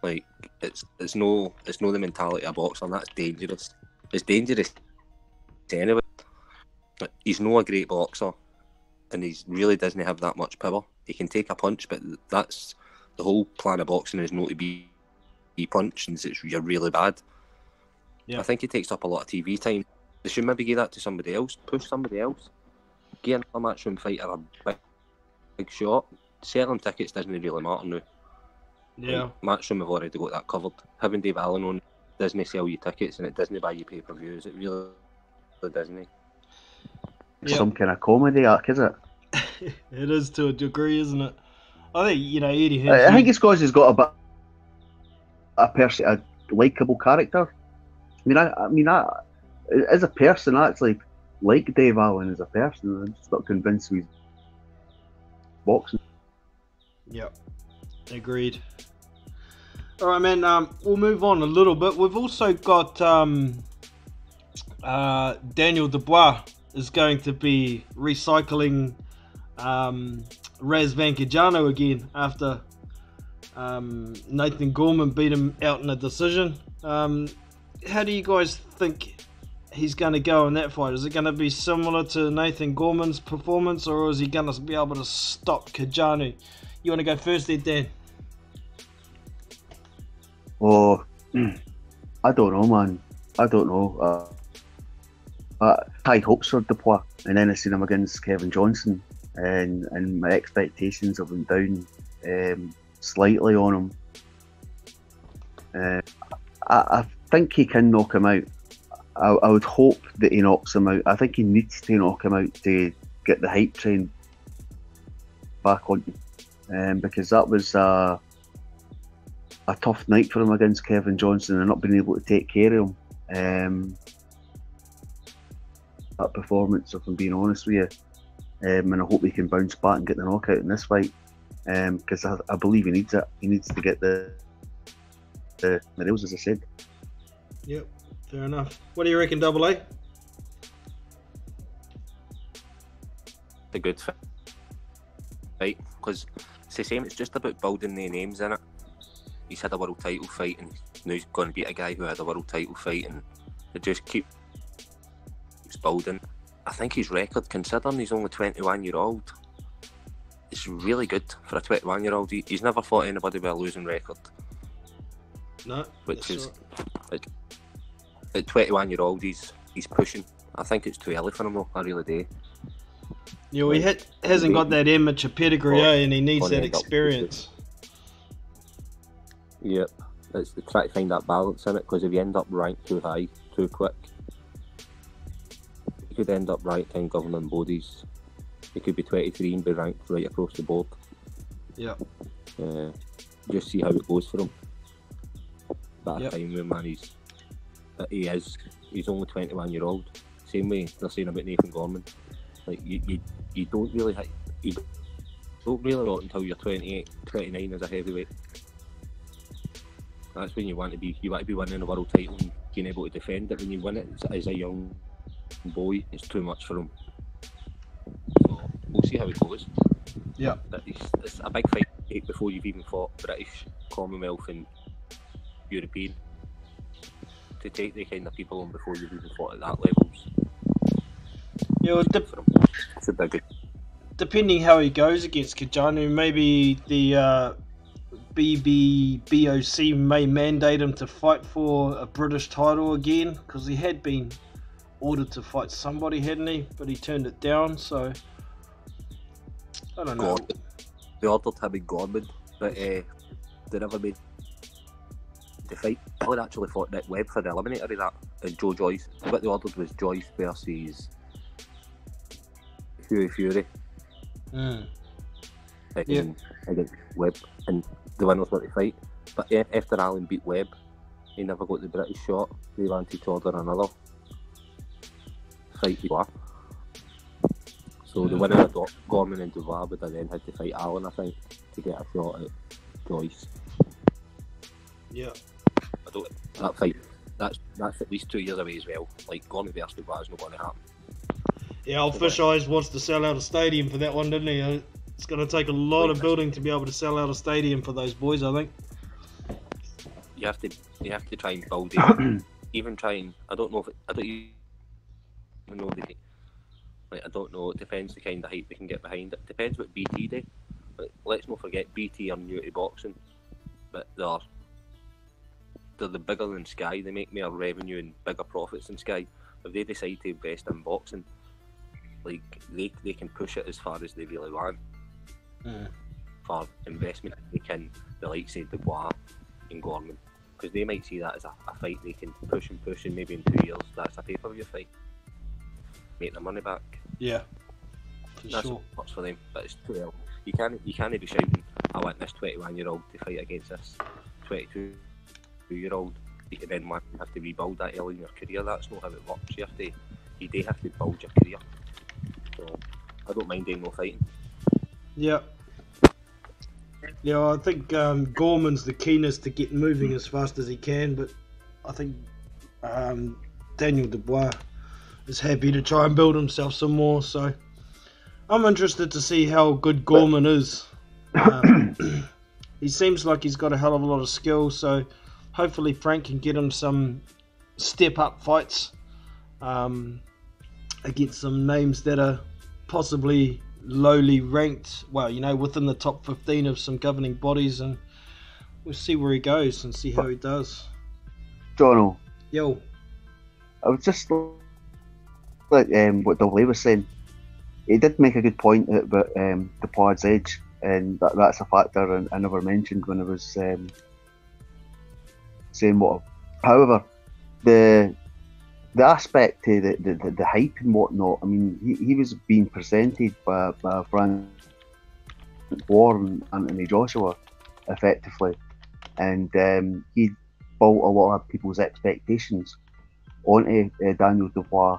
Like it's no the mentality of a boxer, and that's dangerous. It's dangerous to anyway. He's not a great boxer, and he really doesn't have that much power. He can take a punch, but that's the whole plan of boxing is not to be punched, and you're really bad. Yeah. I think he takes up a lot of TV time. They should maybe give that to somebody else, push somebody else. Give a matchroom fighter a big shot. Selling tickets doesn't really matter now. Yeah. Like, matchroom have already got that covered. Having Dave Allen on doesn't sell you tickets, and it doesn't buy you pay-per-views. It really doesn't. Yep. Some kind of comedy arc, is it? It is to a degree, isn't it? I think, Eddie Hearn... I think it's because he's got a likeable character. I mean, as a person, I actually like Dave Allen as a person. I'm just not convinced with boxing. Yep, agreed. All right, man. We'll move on a little bit. We've also got Daniel Dubois is going to be recycling Boys again after Nathan Gorman beat him out in a decision. How do you guys think he's going to go in that fight? Is it going to be similar to Nathan Gorman's performance, or is he going to be able to stop Kajanu? You want to go first there, Dan? Oh, I don't know, man. I don't know. High hopes for Dubois, and then I seen him against Kevin Johnson, and my expectations have been down slightly on him. I think he can knock him out. I would hope that he knocks him out. I think he needs to knock him out to get the hype train back on. because that was a tough night for him against Kevin Johnson and not being able to take care of him. That performance, if I'm being honest with you, and I hope he can bounce back and get the knockout in this fight, because I believe he needs it. He needs to get the medals, as I said. Yep, fair enough. What do you reckon, Double A? A good fight, because it's the same. It's just about building their names in it. He's had a world title fight, and now he's going to beat a guy who had a world title fight, and it just keeps building. I think his record, considering he's only 21-year-old, it's really good for a 21-year-old. He's never fought anybody with a losing record. No, which is like at 21-year-old, he's pushing. I think it's too early for him though. I really do. Yeah, well, he hasn't got that amateur pedigree, and he needs that experience. Yep, it's to try to find that balance in it, because if you end up ranked too high, too quick, you could end up ranked in governing bodies. You could be 23 and be ranked right across the board. Yeah. Just see how it goes for him. That Yep. time when man, he's only 21-year-old. Same way they're saying about Nathan Gorman. Like you don't really not until you're 28, 29 as a heavyweight. That's when you want to be winning a world title and being able to defend it. When you win it as a young boy, it's too much for him. So we'll see how it goes. Yeah. It's a big fight before you've even fought British, Commonwealth and European. To take the kind of people on before you've even fought at that levels. Yeah, well, should be good. Depending how he goes against Kajanu, maybe the BBOC may mandate him to fight for a British title again, because he had been ordered to fight somebody, hadn't he? But he turned it down, so I don't know. They ordered him in Gorman, but they never made the fight. I actually fought Nick Webb for the eliminator of that, and Joe Joyce. What they ordered was Joyce versus Fury. Against Webb, and the winners were to fight. But after Allen beat Webb, he never got the British shot. They wanted to order another fight. So the winner of Gorman and Dubois would have then had to fight Allen, I think, to get a shot at Joyce. Yeah. That fight, that's at least 2 years away as well. Like, Gorman versus Dubois is not going to happen. Yeah, old Fish Eyes wants to sell out a stadium for that one, didn't he? It's going to take a lot of building to be able to sell out a stadium for those boys, I think. You have to try and build it. Even trying, I don't even know the, like, I don't know. It depends the kind of hype they can get behind it. Depends what BT do. But let's not forget BT are new to boxing, but they're the bigger than Sky. They make more revenue and bigger profits than Sky. If they decide to invest in boxing, like they can push it as far as they really want. For investment, they can, the likes of Dubois and Gorman, because they might see that as a fight they can push and maybe in 2 years that's a pay-per-view fight, make their money back. Yeah, that's what works for them. But it's too early. You can't be shouting, I want this 21-year-old to fight against this 22-year-old. You can then have to rebuild that early in your career. That's not how it works. You do have to build your career. So I don't mind doing no fighting. Yeah. Yeah, I think Gorman's the keenest to get moving as fast as he can, but I think Daniel Dubois is happy to try and build himself some more, so I'm interested to see how good Gorman is. He seems like he's got a hell of a lot of skill, so hopefully Frank can get him some step-up fights against some names that are possibly lowly ranked, well, within the top 15 of some governing bodies, and we'll see where he goes and see how he does. Jono. Yo. I was just like what Double was saying. He did make a good point about the Pod's edge, and that's a factor I never mentioned when I was saying what. However, the aspect to the hype and whatnot, I mean, he was being presented by Frank war on Anthony Joshua, effectively, and he built a lot of people's expectations onto Daniel Dubois.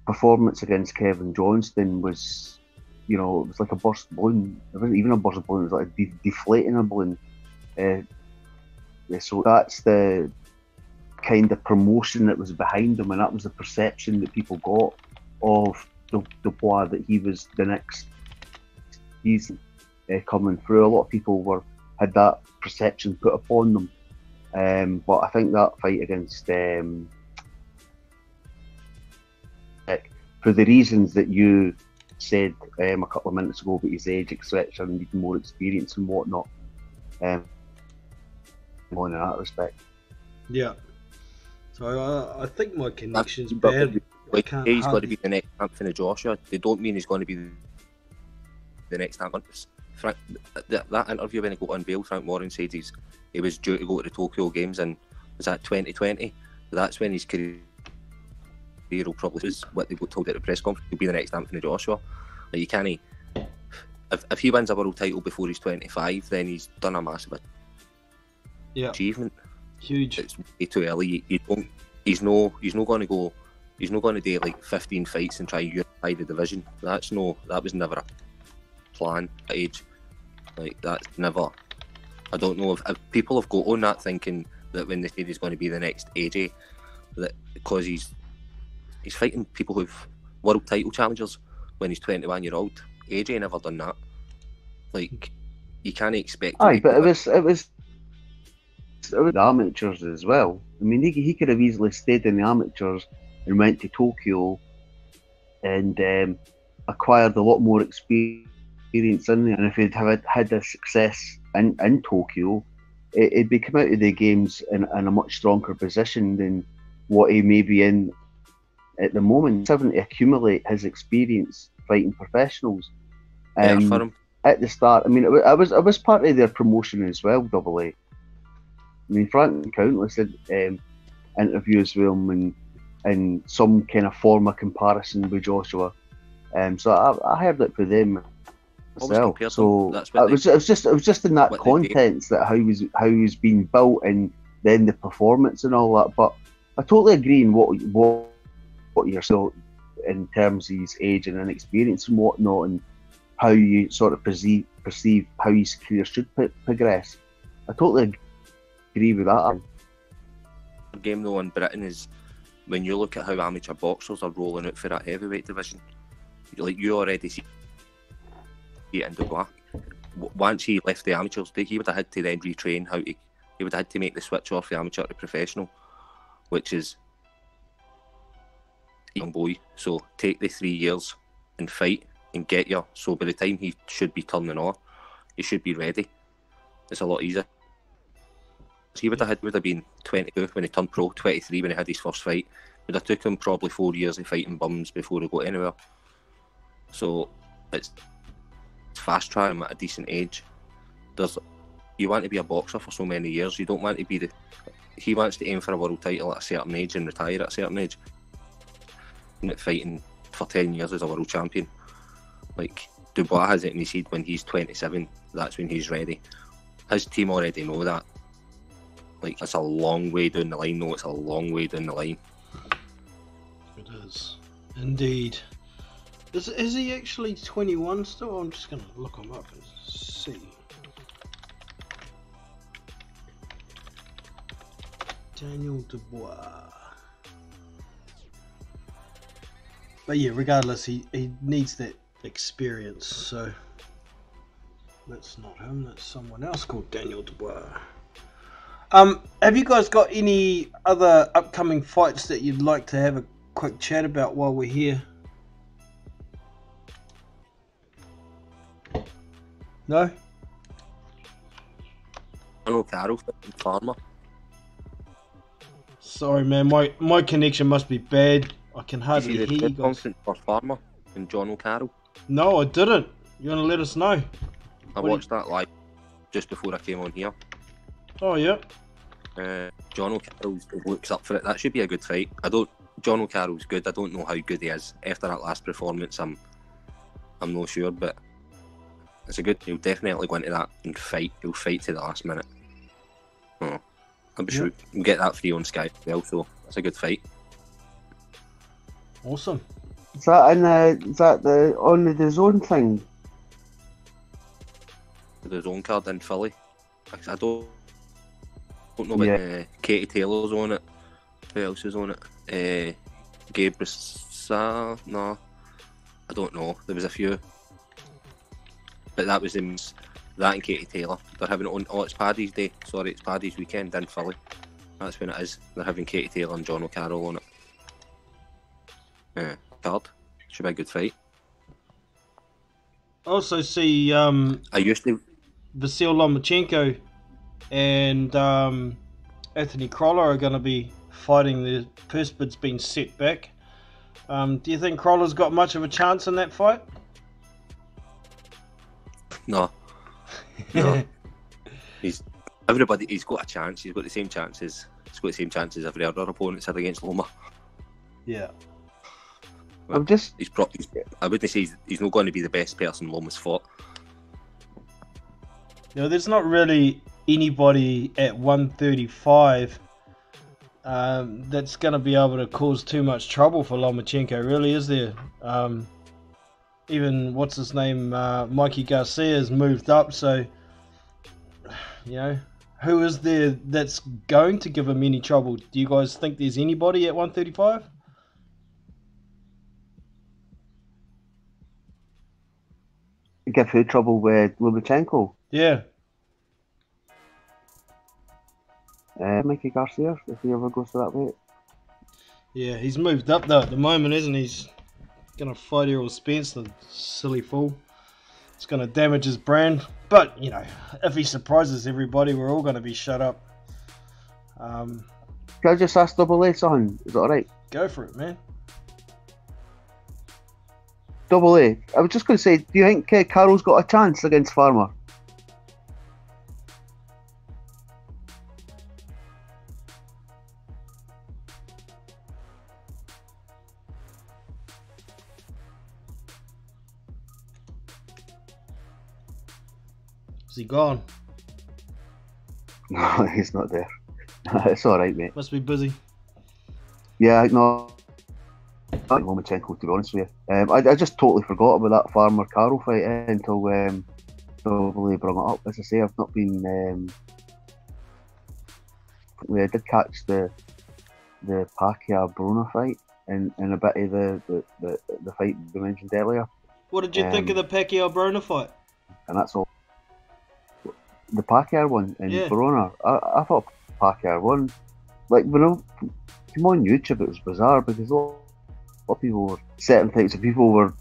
Performance against Kevin Johnston was, it was like a burst balloon. It wasn't even a burst balloon; it was like deflating a balloon. So that's the kind of promotion that was behind him, and that was the perception that people got of Dubois, that he was the next season coming through. A lot of people had that perception put upon them, but I think that fight against for the reasons that you said a couple of minutes ago about his age, etc., and needing more experience and whatnot, more in that respect. Yeah. So I think my connection's bad. Like, he's got to be the next Anthony Joshua. They don't mean he's going to be the next Anthony. That interview when he got on bail, Frank Warren said he was due to go to the Tokyo Games, and was that 2020? That's when his career will probably is what they got told at the press conference. He'll be the next Anthony Joshua. Like, you can't. If he wins a world title before he's 25, then he's done a massive achievement. Huge. It's way too early. He's not going to go. He's not going to do like 15 fights and try to unify the division. That was never a plan at age. Like, that's never. I don't know if people have got on that thinking that when they say he's going to be the next AJ, that because he's fighting people who've world title challengers when he's 21 year old. AJ never done that. Like, you can't expect. Aye, but it was the amateurs as well. I mean, he could have easily stayed in the amateurs and went to Tokyo and acquired a lot more experience in there. And if he'd had a success in Tokyo, it'd be come out of the games in a much stronger position than what he may be in at the moment. He's having to accumulate his experience fighting professionals. For him. At the start, I mean, I was part of their promotion as well, Double A. I mean, Frank countless interviews with him and some kind of form of comparison with Joshua. So I heard it for them myself. So it was just in that context that how he's been built and then the performance and all that. But I totally agree in what you're still in terms of his age and inexperience and whatnot, and how you sort of perceive how his career should progress. I totally agree with that. The game though in Britain is when you look at how amateur boxers are rolling out for that heavyweight division. Like, you already see it in Dubois. Once he left the amateurs, he would have had to then retrain he would have had to make the switch off the amateur to professional, which is a young boy. So take the 3 years and fight and get you. So by the time he should be turning on, he should be ready. It's a lot easier. He would have been 22 when he turned pro, 23 when he had his first fight. Would have took him probably 4 years of fighting bums before he got anywhere. So it's fast track him at a decent age. You want to be a boxer for so many years. You don't want to be he wants to aim for a world title at a certain age and retire at a certain age. And fighting for 10 years as a world champion. Like, Dubois has it in his head when he's 27, that's when he's ready. His team already know that. Like, it's a long way down the line, though. It's a long way down the line. It is. Indeed. Is he actually 21 still? I'm just going to look him up and see. Daniel Dubois. But yeah, regardless, he needs that experience, so that's not him, that's someone else called Daniel Dubois. Have you guys got any other upcoming fights that you'd like to have a quick chat about while we're here? No? Jono Carroll Farmer. Sorry man, my connection must be bad. I can hardly hear you guys. For Farmer and Jono Carroll. No, I didn't. You want to let us know? I watched that live just before I came on here. Oh yeah. Jono Carroll looks up for it. That should be a good fight. Jono Carroll's good. I don't know how good he is after that last performance. I'm not sure, but It's a good. He'll definitely go into that and fight. He'll fight to the last minute. Oh, I'll be sure we'll get that free on Sky as well. So that's a good fight. Awesome. Is that on the zone thing? The zone card in Philly. I don't know about Katie Taylor's on it. Who else is on it? Gabe Broussard? No, I don't know. There was a few, but that was him. That and Katie Taylor. They're having it on. Oh, it's Paddy's Day. Sorry, it's Paddy's weekend in Philly. That's when it is. They're having Katie Taylor and John O'Carroll on it. Yeah, card. Should be a good fight. Also see I used to. Vasil Lomachenko and Anthony Crolla are going to be fighting. The purse bid's been set back. Do you think Crolla's got much of a chance in that fight? No. He's got a chance. He's got the same chances. He's got the same chances every other opponent's had against Loma. Yeah. I'm just. I wouldn't say he's not going to be the best person Loma's fought. There's not really anybody at 135 that's going to be able to cause too much trouble for Lomachenko, really, is there? Even, what's his name, Mikey Garcia's moved up, so, who is there that's going to give him any trouble? Do you guys think there's anybody at 135? Give who trouble with Lomachenko? Yeah. Mikey Garcia, if he ever goes to that weight. Yeah, he's moved up though at the moment, isn't he? He's going to fight Errol Spence, the silly fool. It's going to damage his brand. But, if he surprises everybody, we're all going to be shut up. Can I just ask Double A, son? Is that alright? Go for it, man. Double A, I was just going to say, do you think Carroll's got a chance against Farmer? Is he gone? No, he's not there. It's alright, mate. Must be busy. Yeah, no. I like Lomachenko, to be honest with you. I just totally forgot about that Farmer Carroll fight until probably brought it up. As I say, I've not been. I did catch the Pacquiao Broner fight and a bit of the fight we mentioned earlier. What did you think of the Pacquiao Broner fight? And that's all. The Pacquiao one in Broner, I thought Pacquiao won. Like, when I came on YouTube, it was bizarre because a lot of people, certain types of people were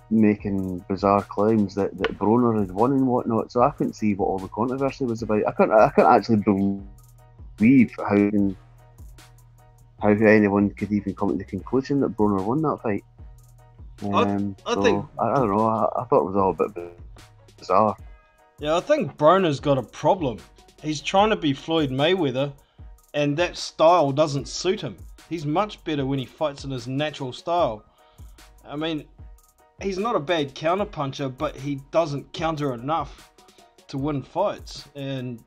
making bizarre claims that Broner had won and whatnot, so I couldn't see what all the controversy was about. I couldn't actually believe how anyone could even come to the conclusion that Broner won that fight. I think... I don't know, I thought it was all a bit bizarre. Yeah, I think Broner's got a problem. He's trying to be Floyd Mayweather, and that style doesn't suit him. He's much better when he fights in his natural style. I mean, he's not a bad counter-puncher, but he doesn't counter enough to win fights. And,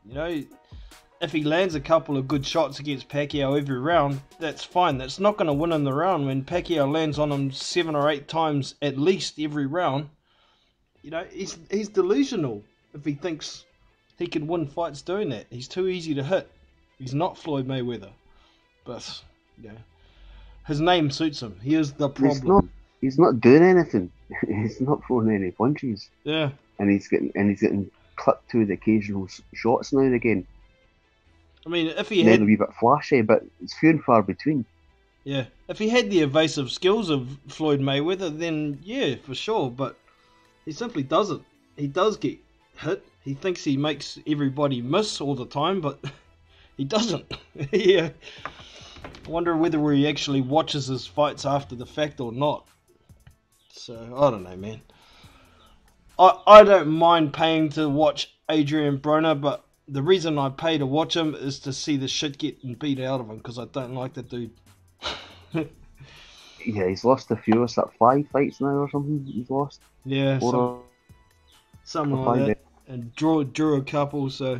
if he lands a couple of good shots against Pacquiao every round, that's fine. That's not going to win him the round. When Pacquiao lands on him 7 or 8 times at least every round, he's delusional. If he thinks he can win fights doing that, he's too easy to hit. He's not Floyd Mayweather, but his name suits him. He is the problem. He's not doing anything. He's not throwing any punches. Yeah, and he's getting clipped to the occasional shots now and again. I mean, if he had a wee bit flashy, but it's few and far between. Yeah, if he had the evasive skills of Floyd Mayweather, then yeah, for sure. But he simply doesn't. He does get hit. He thinks he makes everybody miss all the time, but he doesn't. Yeah. I wonder whether he actually watches his fights after the fact or not. So, I don't know, man. I don't mind paying to watch Adrian Broner, but the reason I pay to watch him is to see the shit getting beat out of him, because I don't like the dude. Yeah, he's lost a few. Is that 5 fights now or something he's lost? Yeah. something I'll like find that, it. and drew a couple. So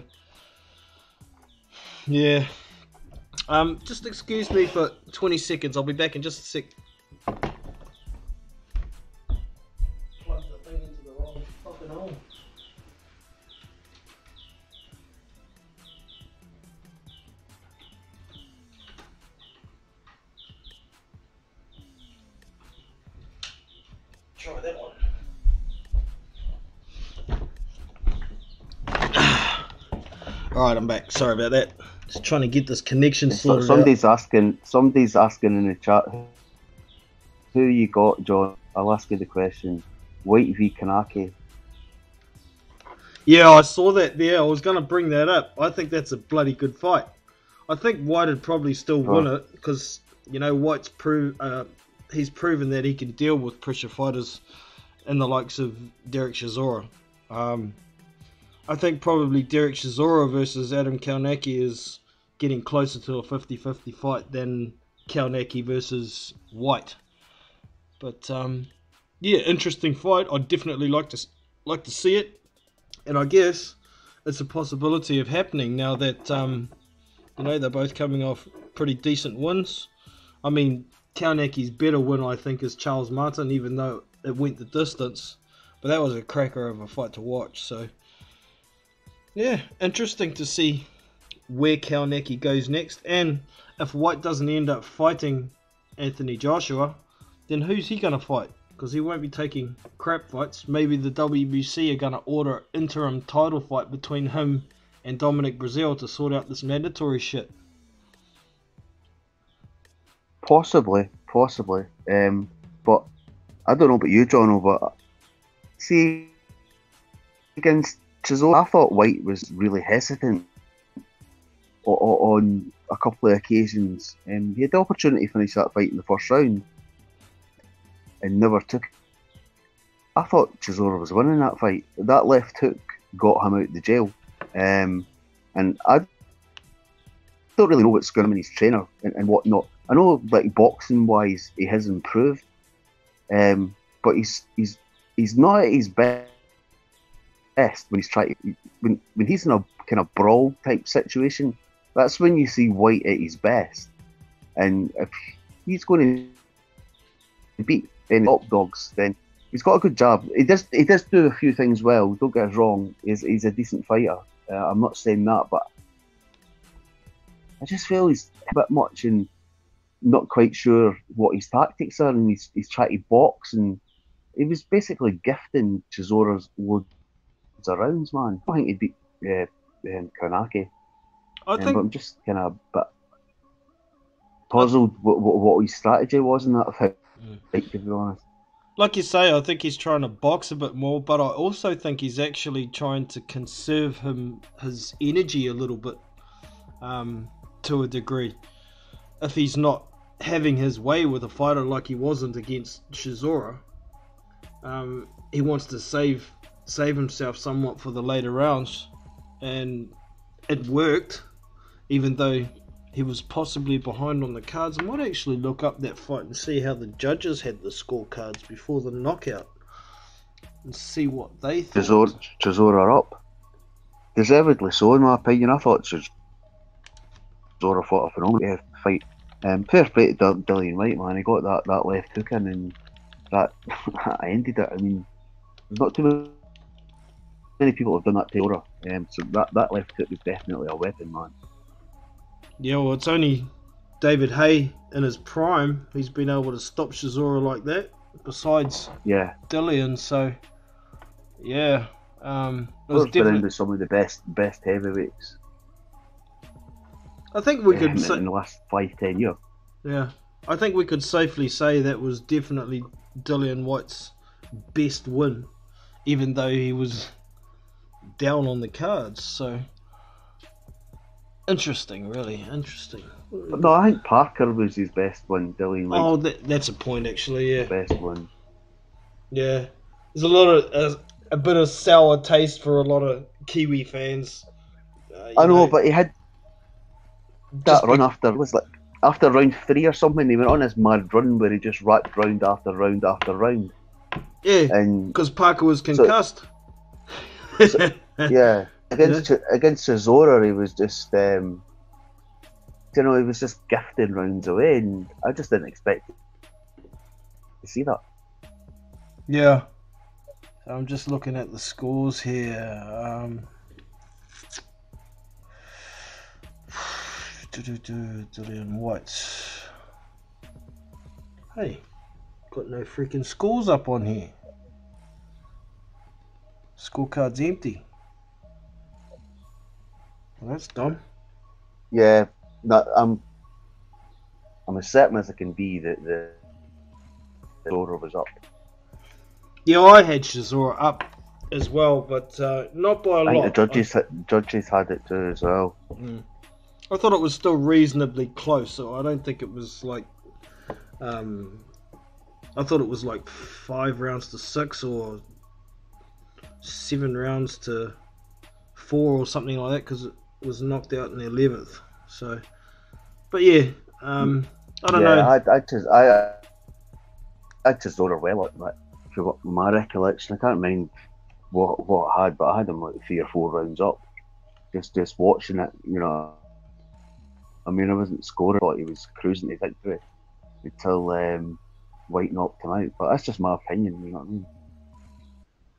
yeah, just excuse me for 20 seconds. I'll be back in just a sec. Plug the thing into the wrong fucking hole. Try that one. Alright, I'm back. Sorry about that. Just trying to get this connection sorted out. Somebody's asking in the chat, who you got, John? I'll ask you the question. White v Kanaki. Yeah, I saw that there. I was going to bring that up. I think that's a bloody good fight. I think White would probably still win it because, you know, White's he's proven that he can deal with pressure fighters and the likes of Derek Chisora. I think probably Derek Chisora versus Adam Kalnacki is getting closer to a 50-50 fight than Kalnacki versus White. But yeah, interesting fight. I'd definitely like to see it, and I guess it's a possibility of happening now that you know, they're both coming off pretty decent wins. I mean, Kalnacki's better win, I think, is Charles Martin, even though it went the distance. But that was a cracker of a fight to watch. So yeah, interesting to see where Kalnacki goes next, and if White doesn't end up fighting Anthony Joshua, then who's he going to fight? Because he won't be taking crap fights. Maybe the WBC are going to order an interim title fight between him and Dominic Breazeale to sort out this mandatory shit. Possibly. But I don't know about you, John, but see, against Chisora, I thought White was really hesitant on a couple of occasions. He had the opportunity to finish that fight in the first round and never took it. I thought Chisora was winning that fight. That left hook got him out of the jail. And I don't really know what's going on in his trainer and whatnot. I know, like, boxing wise, he has improved, but he's not at his best when he's trying to, when he's in a kind of brawl type situation. That's when you see White at his best. And if he's going to beat any top dogs, then he's got a good jab. He does do a few things well. Don't get us wrong. He's a decent fighter. I'm not saying that, but I just feel he's a bit much and not quite sure what his tactics are, and he's trying to box, and he was basically gifting Chisora's loads of rounds, man. I think he'd beat Kanaki. But I'm just kind of a bit puzzled what his strategy was in that fight, to be honest. Like you say, I think he's trying to box a bit more, but I also think he's actually trying to conserve his energy a little bit, to a degree. If he's not having his way with a fighter like he wasn't against Chisora, he wants to save himself somewhat for the later rounds, and it worked, even though he was possibly behind on the cards. I might actually look up that fight and see how the judges had the scorecards before the knockout and see what they thought. Chisora up. Deservedly so, in my opinion. I thought Chisora fought a phenomenal fight. Fair play to Dillian White, man. He got that left hook in, and that ended it. I mean, there's not too many people have done that to Chisora. So that left hook was definitely a weapon, man. Yeah, well, it's only David Haye in his prime who's been able to stop Chisora like that, besides Dillian. So, yeah, it was definitely been some of the best heavyweights. I think we could in the last 5-10 years. Yeah, I think we could safely say that was definitely Dillian White's best win, even though he was down on the cards. So interesting, really interesting. But no, I think Parker was his best win. Dillian White. Oh, that's a point, actually. Yeah, best one. Yeah, there's a lot of a bit of sour taste for a lot of Kiwi fans. I know, but he had that run after round 3 or something. He went on this mad run where he just racked round after round after round. Yeah, because Parker was concussed. Yeah, against Chisora, he was just, he was just gifting rounds away, and I just didn't expect to see that. Yeah. I'm just looking at the scores here. Dillian White. Hey, got no freaking scores up on here. Scorecard's empty. Well, that's dumb. Yeah, I'm as certain as I can be that the order was up. Yeah, I had Chisora up as well, but not by a lot. I think the judges had it too as well. I thought it was still reasonably close, so I don't think it was like. I thought it was like 5 rounds to 6 or 7 rounds to 4 or something like that, because it was knocked out in the 11th. So, but yeah, I don't know. I just ordered well at that. For my recollection, I can't mind what I had, but I had him like 3 or 4 rounds up. Just watching it, I mean, I wasn't scoring, but he was cruising to victory until White knocked him out. But that's just my opinion, you know what I mean?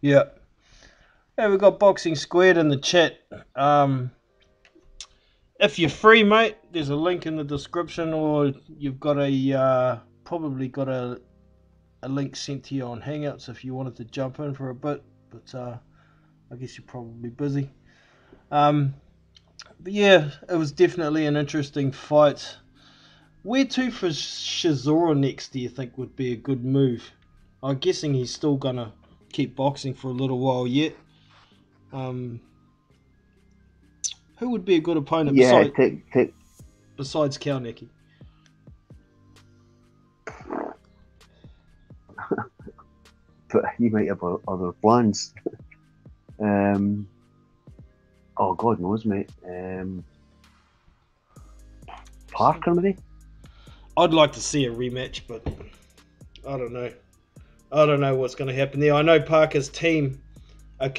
Yeah. Yeah, we've got Boxing Squared in the chat. If you're free, mate, there's a link in the description, or you've got probably got a link sent to you on Hangouts if you wanted to jump in for a bit, but I guess you're probably busy. But yeah, it was definitely an interesting fight. Where to for Chisora next, do you think would be a good move? I'm guessing he's still going to keep boxing for a little while yet. Who would be a good opponent besides Kauniki? But he might have other plans. Oh, God knows, mate. Parker, maybe? I'd like to see a rematch, but I don't know. I don't know what's going to happen there. I know Parker's team are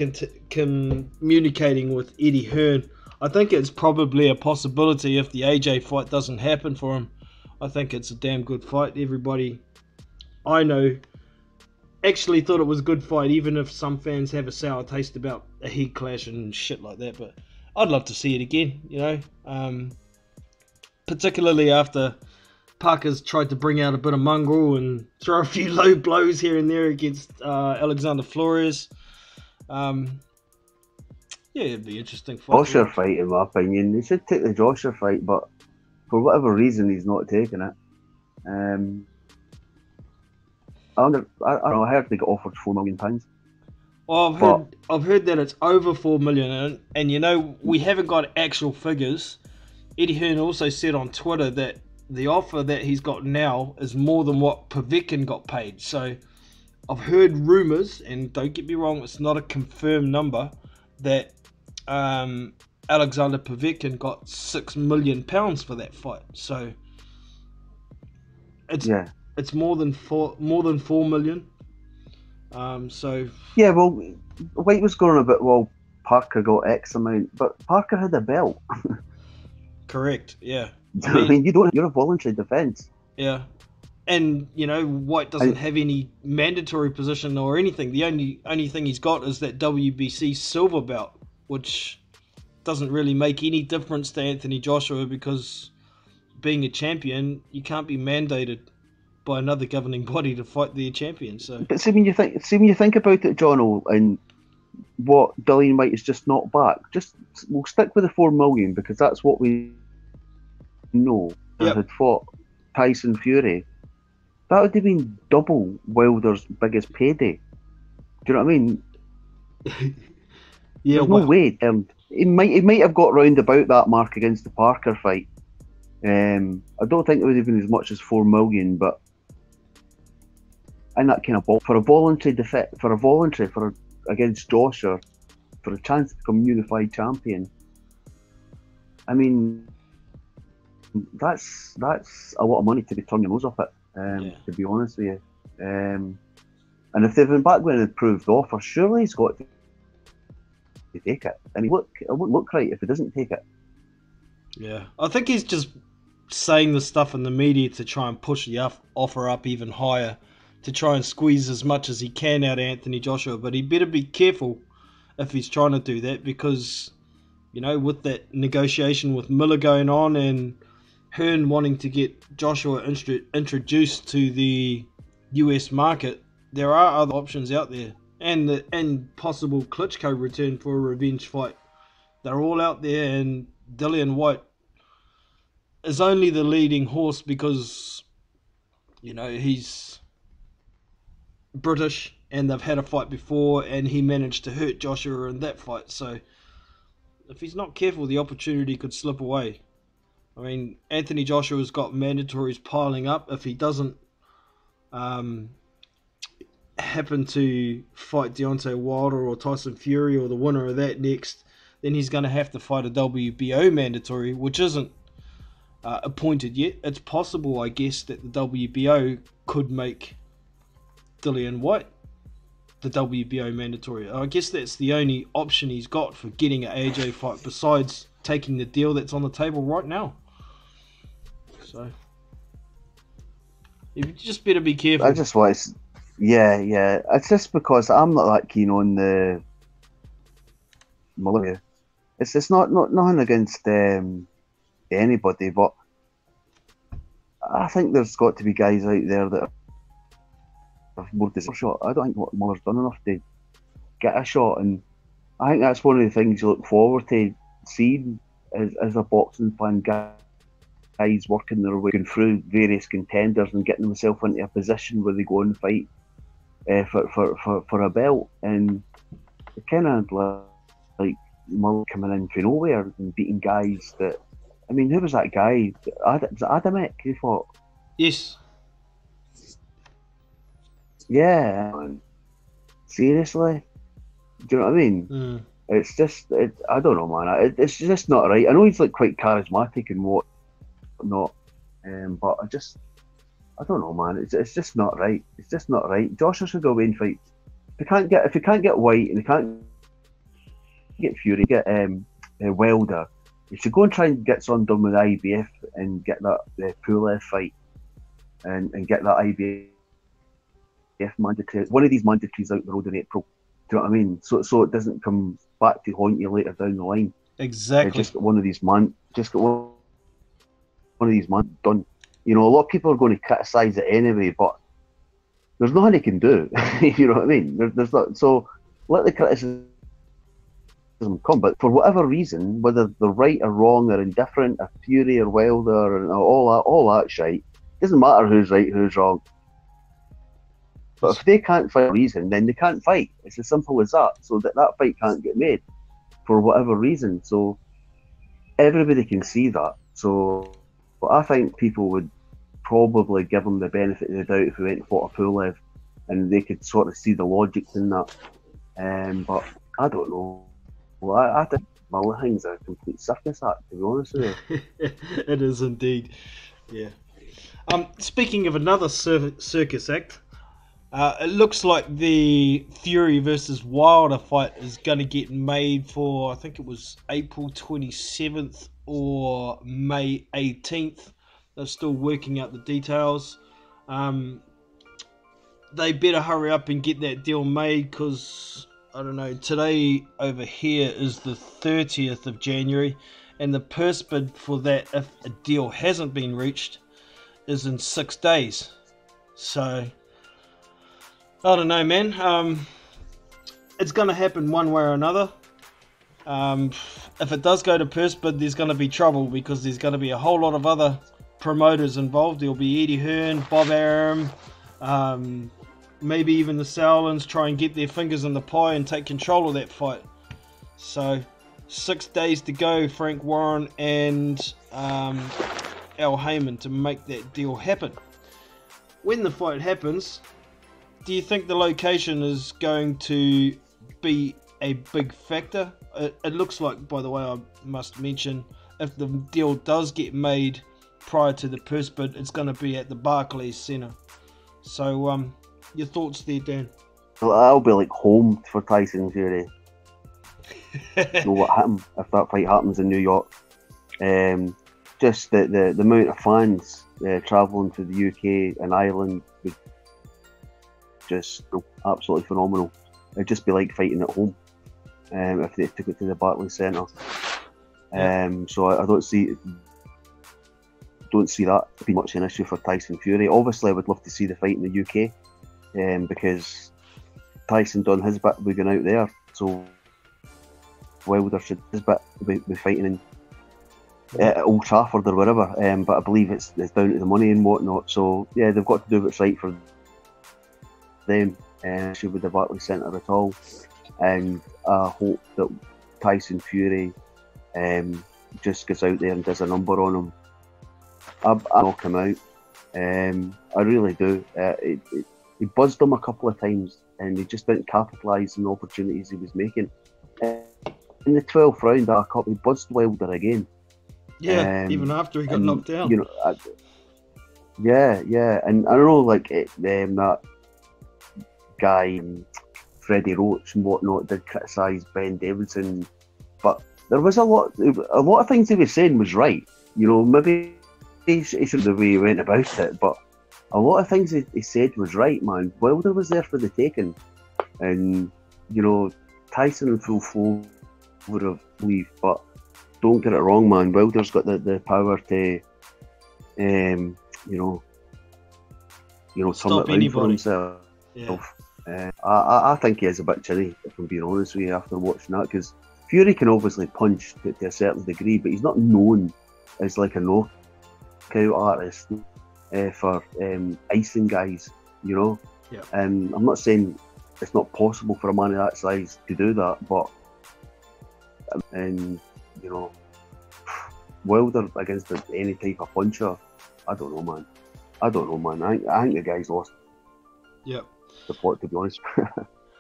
communicating with Eddie Hearn. I think it's probably a possibility if the AJ fight doesn't happen for him. I think it's a damn good fight. Everybody I know actually thought it was a good fight, even if some fans have a sour taste about a head clash and shit like that. But I'd love to see it again, particularly after Parker's tried to bring out a bit of mongrel and throw a few low blows here and there against Alexander Flores. Yeah, it'd be an interesting fight. Joshua fight, in my opinion. They should take the Joshua fight, but for whatever reason, he's not taking it. I don't know. I heard they got offered £4 million. Well, I've heard that it's over 4 million, and we haven't got actual figures. Eddie Hearn also said on Twitter that the offer that he's got now is more than what Povetkin got paid. So I've heard rumours, and don't get me wrong, it's not a confirmed number, that Alexander Povetkin got £6 million for that fight. So it's more than 4 million. So yeah, well, White was going a bit. Well, Parker got X amount, but Parker had a belt. Correct. Yeah. I mean, you're a voluntary defence. Yeah. And White doesn't have any mandatory position or anything. The only thing he's got is that WBC silver belt, which doesn't really make any difference to Anthony Joshua, because being a champion, you can't be mandated by another governing body to fight the champion. So, but see when you think about it, Jono, and what Dillian White is just not back. We'll stick with the 4 million because that's what we know. Yep. Had fought Tyson Fury, that would have been double Wilder's biggest payday. Do you know what I mean? Yeah, there's no way. He might have got round about that mark against the Parker fight. I don't think it would have been as much as 4 million, but in that kind of ball for a voluntary against Joshua, for a chance to become unified champion. I mean, that's a lot of money to be turning your nose up at. To be honest with you, and if they've been back when an approved offer, surely he's got to to take it. And it wouldn't look right if he doesn't take it. Yeah, I think he's just saying the stuff in the media to try and push the offer up even higher, to try and squeeze as much as he can out of Anthony Joshua. But he better be careful if he's trying to do that, because, you know, with that negotiation with Miller going on and Hearn wanting to get Joshua introduced to the US market, there are other options out there. And possible Klitschko return for a revenge fight. They're all out there, and Dillian Whyte is only the leading horse because, you know, he's British and they've had a fight before and he managed to hurt Joshua in that fight. So if he's not careful, the opportunity could slip away. I mean, Anthony Joshua's got mandatories piling up. If he doesn't happen to fight Deontay Wilder or Tyson Fury or the winner of that next, then he's going to have to fight a WBO mandatory, which isn't appointed yet. It's possible, I guess, that the WBO could make Dillian Whyte the WBO mandatory. I guess that's the only option he's got for getting an AJ fight besides taking the deal that's on the table right now. So you just better be careful. I just want to... Yeah. It's just because I'm not that keen on the Malaria. It's not nothing against anybody, but I think there's got to be guys out there that have more deserved a shot. I don't think Muller's done enough to get a shot, and I think that's one of the things you look forward to seeing as a boxing fan. Guys working their way through various contenders and getting themselves into a position where they go and fight for a belt, and it kind of like Muller coming in from nowhere and beating guys that, I mean, who was that guy? Was it Adamek who fought? Yes. Yeah. Seriously? Do you know what I mean? Mm. It's just, I don't know, man. It's just not right. I know he's like quite charismatic and whatnot, but I don't know, man. It's just not right. It's just not right. Joshua should go away and fight. If he can't get White and he can't get Fury, get Wilder, he should go and try and get something done with the IBF and get that Pulev fight and get that IBF mandatory. One of these mandatories out the road in April. Do you know what I mean? So it doesn't come back to haunt you later down the line. Exactly. Just get one of these done. You know, a lot of people are going to criticise it anyway, but there's nothing they can do. You know what I mean? There's not. So let the criticism come, but for whatever reason, whether they're right or wrong or indifferent, or Fury or Wilder and all that shite, doesn't matter who's right, who's wrong. But if they can't fight a reason, then they can't fight. It's as simple as that. So that fight can't get made for whatever reason. So everybody can see that. So but I think people would probably give him the benefit of the doubt if he went and fought a Pulev, and they could sort of see the logic in that. But I don't know. Well, I think Muller thing's a complete circus act, to be honest with you. It is indeed. Yeah. Speaking of another circus act, it looks like the Fury versus Wilder fight is going to get made for, I think it was April 27th or May 18th. They're still working out the details. They better hurry up and get that deal made, because, I don't know, today over here is the 30th of January, and the purse bid for that, if a deal hasn't been reached, is in 6 days. So I don't know, man. It's going to happen one way or another. If it does go to purse bid, there's going to be trouble, because there's going to be a whole lot of other promoters involved. There'll be Eddie Hearn, Bob Arum, maybe even the Sowlands try and get their fingers in the pie and take control of that fight. So 6 days to go, Frank Warren and Al Heyman, to make that deal happen. When the fight happens, do you think the location is going to be a big factor? It looks like, by the way, I must mention, if the deal does get made prior to the purse bid, it's going to be at the Barclays Centre. So, your thoughts there, Dan? Well, I'll be like home for Tyson Fury. know what happened if that fight happens in New York. Just the amount of fans travelling to the UK and Ireland would just absolutely phenomenal. It'd just be like fighting at home if they took it to the Barclays Centre. So I don't see that being much an issue for Tyson Fury. Obviously, I would love to see the fight in the UK because Tyson done his bit by going out there. So Wilder should his bit be fighting in at Old Trafford or wherever. But I believe it's down to the money and whatnot. So yeah, they've got to do what's right for them. Should with the Barclays Centre at all. And I hope that Tyson Fury just goes out there and does a number on him. I knock him out. I really do. He buzzed him a couple of times and he just didn't capitalise on the opportunities he was making. In the 12th round, he buzzed Wilder again. Yeah, even after he got knocked down. You know, yeah. And I know, like, that guy, Freddie Roach and whatnot, did criticise Ben Davidson, but there was a lot of things he was saying was right. You know, maybe he should the way he went about it, but a lot of things he said was right, man. Wilder was there for the taking, and you know, Tyson in full flow would have believed, but don't get it wrong, man. Wilder's got the power to, you know, turn it around for himself. Yeah. I think he is a bit chinny, if I'm being honest with you, after watching that, because Fury can obviously punch to a certain degree, but he's not known as like a knockout artist for icing guys, you know. Yeah. I'm not saying it's not possible for a man of that size to do that, but you know, Wilder against any type of puncher, I don't know, man. I think the guy's lost. Yeah. The plot, to be honest.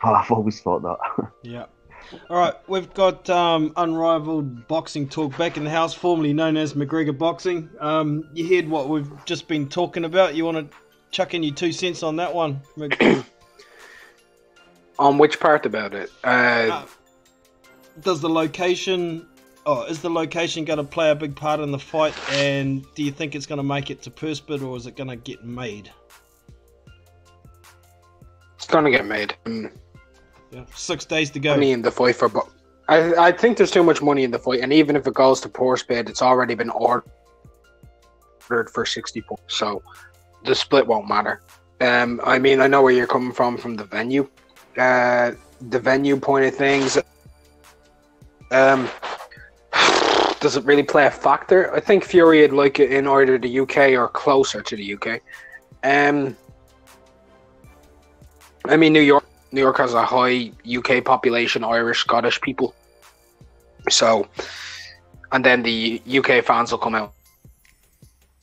I've always thought that. Yeah. All right, we've got Unrivaled Boxing Talk back in the house, formerly known as McGregor Boxing. You heard what we've just been talking about. You want to chuck in your 2 cents on that one? On which part about it? Is the location going to play a big part in the fight? And do you think it's going to make it to purse bid, or is it going to get made? It's going to get made. Yeah, 6 days to go. Money in the fight for I think there's too much money in the fight, and even if it goes to purse bid, it's already been ordered for 60 points, so the split won't matter. I mean, I know where you're coming from the venue. The venue point of things. Does it really play a factor? I think Fury would like it in either the UK or closer to the UK. I mean, New York has a high UK population, Irish, Scottish people. So, and then the UK fans will come out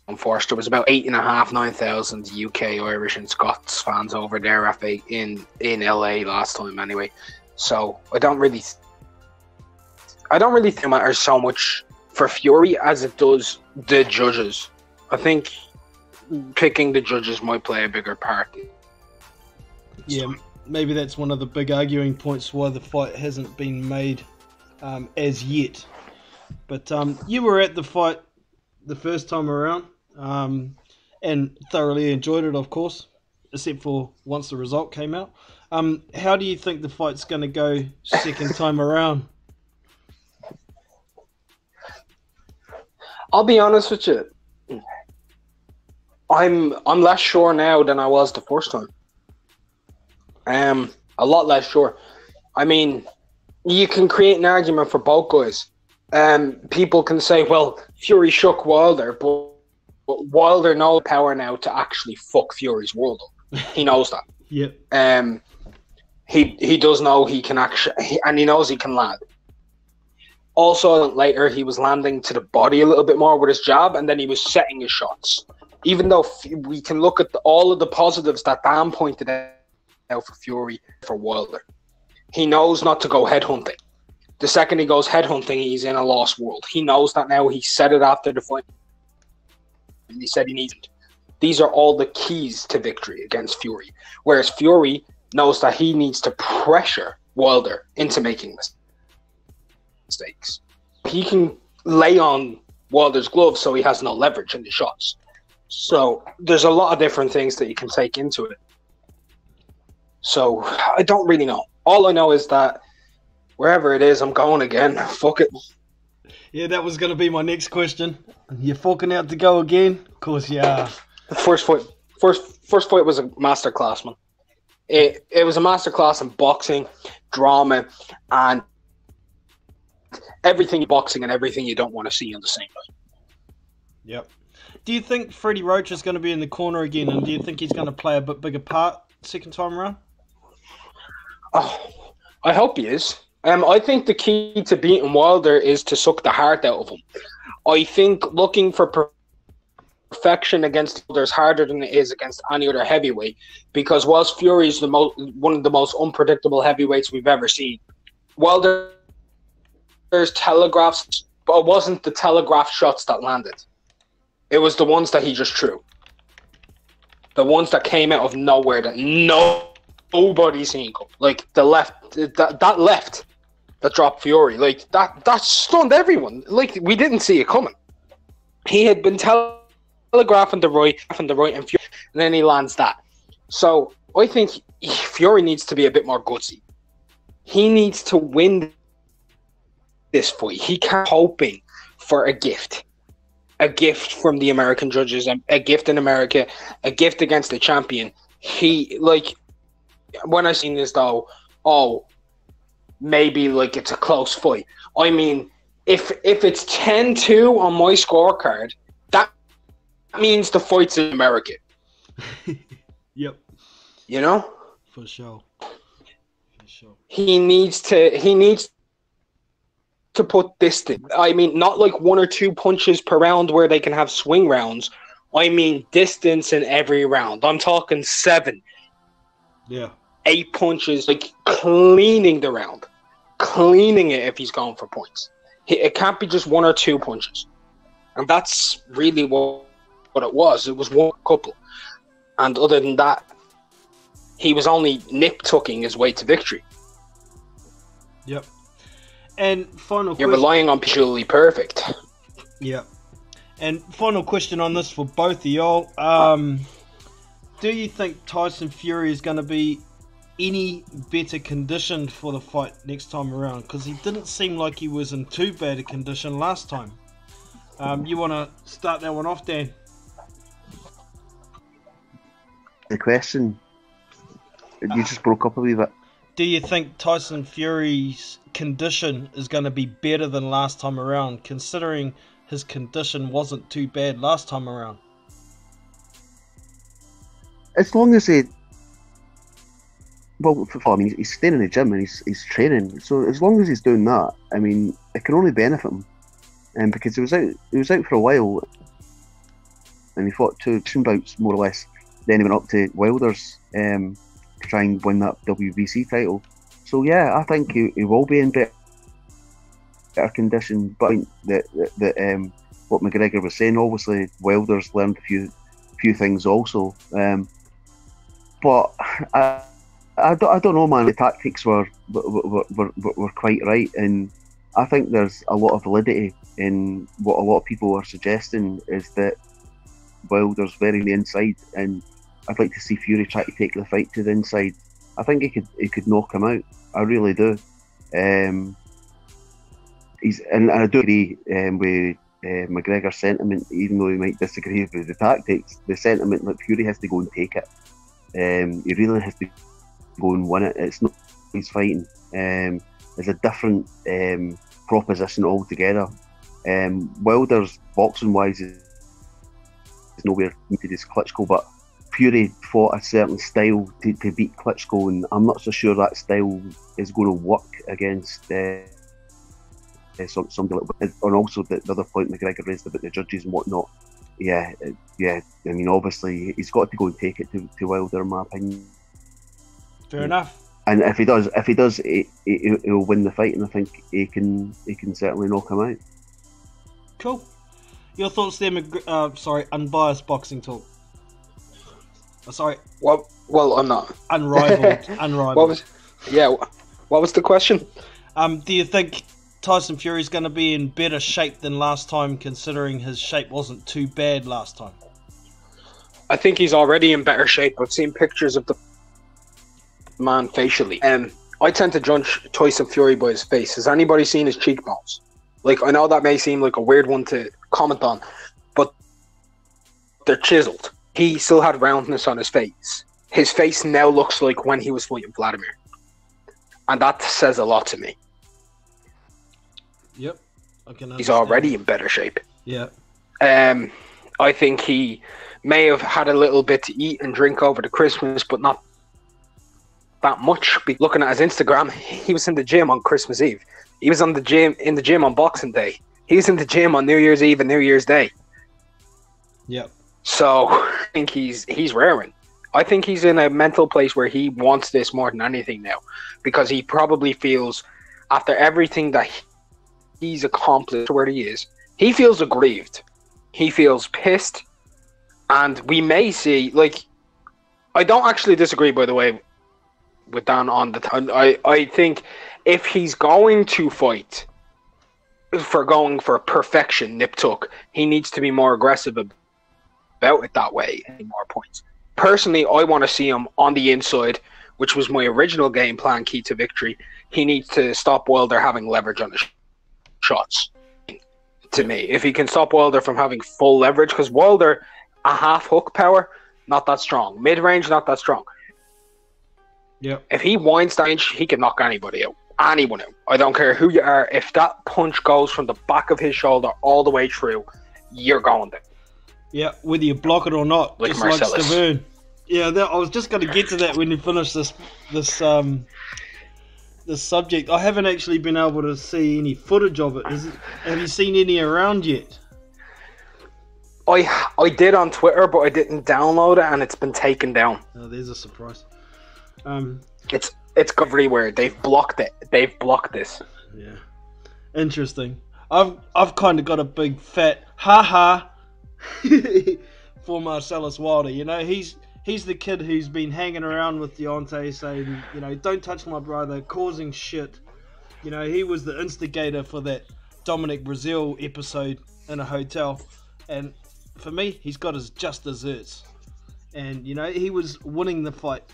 on force. There was about 9,000 UK, Irish, and Scots fans over there in LA last time, anyway. So I don't really think it matters so much for Fury as it does the judges. I think picking the judges might play a bigger part. Yeah, maybe that's one of the big arguing points why the fight hasn't been made as yet. But you were at the fight the first time around and thoroughly enjoyed it, of course, except for once the result came out. How do you think the fight's going to go second time around? I'll be honest with you. I'm less sure now than I was the first time. A lot less sure. I mean, you can create an argument for both guys. People can say, well, Fury shook Wilder, but Wilder knows power now to actually fuck Fury's world up. He knows that. Yep. He does know he can actually, and he knows he can land. Also, later, he was landing to the body a little bit more with his jab, and then he was setting his shots. Even though we can look at all of the positives that Dan pointed out for Fury, for Wilder. He knows not to go headhunting. The second he goes headhunting, he's in a lost world. He knows that now. He said it after the fight. And he said he needs it. These are all the keys to victory against Fury. Whereas Fury knows that he needs to pressure Wilder into making mistakes. He can lay on Wilder's gloves so he has no leverage in the shots. So there's a lot of different things that you can take into it. So I don't really know. All I know is that wherever it is, I'm going again. Fuck it. Yeah, that was going to be my next question. You're forking out to go again? Of course, yeah. The first fight was a masterclass, man. It was a masterclass in boxing, drama, and everything in boxing and everything you don't want to see on the same night. Yep. Do you think Freddie Roach is going to be in the corner again, and do you think he's going to play a bit bigger part second time around? Oh, I hope he is. I think the key to beating Wilder is to suck the heart out of him. I think looking for perfection against Wilder is harder than it is against any other heavyweight, because whilst Fury is one of the most unpredictable heavyweights we've ever seen, Wilder's telegraphs, but it wasn't the telegraph shots that landed. It was the ones that he just threw. The ones that came out of nowhere that nobody seen. Like the left, that left that dropped Fury, like that stunned everyone. Like we didn't see it coming. He had been telegraphing the right, and Fury, and then he lands that. So I think Fury needs to be a bit more gutsy. He needs to win this fight. He can't hoping for a gift from the American judges, a gift in America, a gift against the champion. He, like, when I seen this though, maybe like it's a close fight. I mean, if it's 10-2 on my scorecard, that means the fight's in America. Yep. You know? For sure. He needs to put distance. I mean, not like 1 or 2 punches per round where they can have swing rounds. I mean distance in every round. I'm talking 7. Yeah. 8 punches, like cleaning the round. Cleaning it if he's going for points. It can't be just 1 or 2 punches. And that's really what it was. It was one couple. And other than that, he was only nip-tucking his way to victory. Yep. And final question. You're relying on purely perfect. Yeah. And final question on this for both of y'all. Do you think Tyson Fury is going to be any better conditioned for the fight next time around? Because he didn't seem like he was in too bad a condition last time. You want to start that one off, Dan? The question, you just broke up a wee bit. Do you think Tyson Fury's condition is going to be better than last time around, considering his condition wasn't too bad last time around? As long as he... Well, I mean, he's staying in the gym and he's training. So as long as he's doing that, I mean, it can only benefit him. Because he was out for a while, and he fought 2 bouts more or less. Then he went up to Wilder's to try and win that WBC title. So yeah, I think he will be in better condition. But I think that what McGregor was saying, obviously Wilder's learned a few things also. But I don't know, man. The tactics were quite right, and I think there's a lot of validity in what a lot of people are suggesting, is that Wilder's very on the inside, and I'd like to see Fury try to take the fight to the inside. I think he could knock him out. I really do. And I do agree with McGregor's sentiment, even though he might disagree with the tactics. The sentiment that Fury has to go and take it. He really has to go and win it. It's not he's fighting. It's a different proposition altogether. Wilder's boxing wise is nowhere near his Klitschko, but Fury fought a certain style to beat Klitschko, and I'm not so sure that style is going to work against somebody like. And also the other point McGregor raised about the judges and whatnot. Yeah. I mean, obviously he's got to go and take it to Wilder, in my opinion. Fair enough. And if he does, he'll win the fight, and I think he can certainly knock him out. Cool. Your thoughts there, unbiased boxing talk. Sorry. Well, I'm not. Unrivaled. What was the question? Do you think Tyson Fury's going to be in better shape than last time, considering his shape wasn't too bad last time? I think he's already in better shape. I've seen pictures of the man facially. I tend to judge Tyson Fury by his face. Has anybody seen his cheekbones? Like, I know that may seem like a weird one to comment on, but they're chiseled. He still had roundness on his face. His face now looks like when he was fighting Vladimir. And that says a lot to me. Yep. I can understand. He's already in better shape. Yeah. I think he may have had a little bit to eat and drink over the Christmas, but not that much. Looking at his Instagram, he was in the gym on Christmas Eve. He was in the gym on Boxing Day. He was in the gym on New Year's Eve and New Year's Day. Yep. So I think he's raring. I think he's in a mental place where he wants this more than anything now, because he probably feels, after everything that he's accomplished where he is, he feels aggrieved. He feels pissed. And we may see, like, I don't actually disagree, by the way, with Dan on the time. I think if he's going to fight going for perfection, nip tuck, he needs to be more aggressive about it that way, and more points. Personally, I want to see him on the inside, which was my original game plan, key to victory. He needs to stop Wilder having leverage on his shots. To me, if he can stop Wilder from having full leverage, because Wilder, a half hook power, not that strong. Mid range, not that strong. Yeah. If he winds that inch, he can knock anybody out. Anyone out. I don't care who you are. If that punch goes from the back of his shoulder all the way through, you're going there. Yeah, whether you block it or not, like just Marcellus. like Stavern. Yeah, I was just going to get to that when you finish this subject. I haven't actually been able to see any footage of it. Have you seen any around yet? I did on Twitter, but I didn't download it, and it's been taken down. Oh, there's a surprise. It's everywhere. They've blocked it. They've blocked this. Yeah, interesting. I've kind of got a big fat ha for Marcellus Wilder. You know, he's the kid who's been hanging around with Deontay, saying, you know, don't touch my brother, causing shit. You know, he was the instigator for that Dominic Brazil episode in a hotel, and for me, he's got his just desserts. And you know, he was winning the fight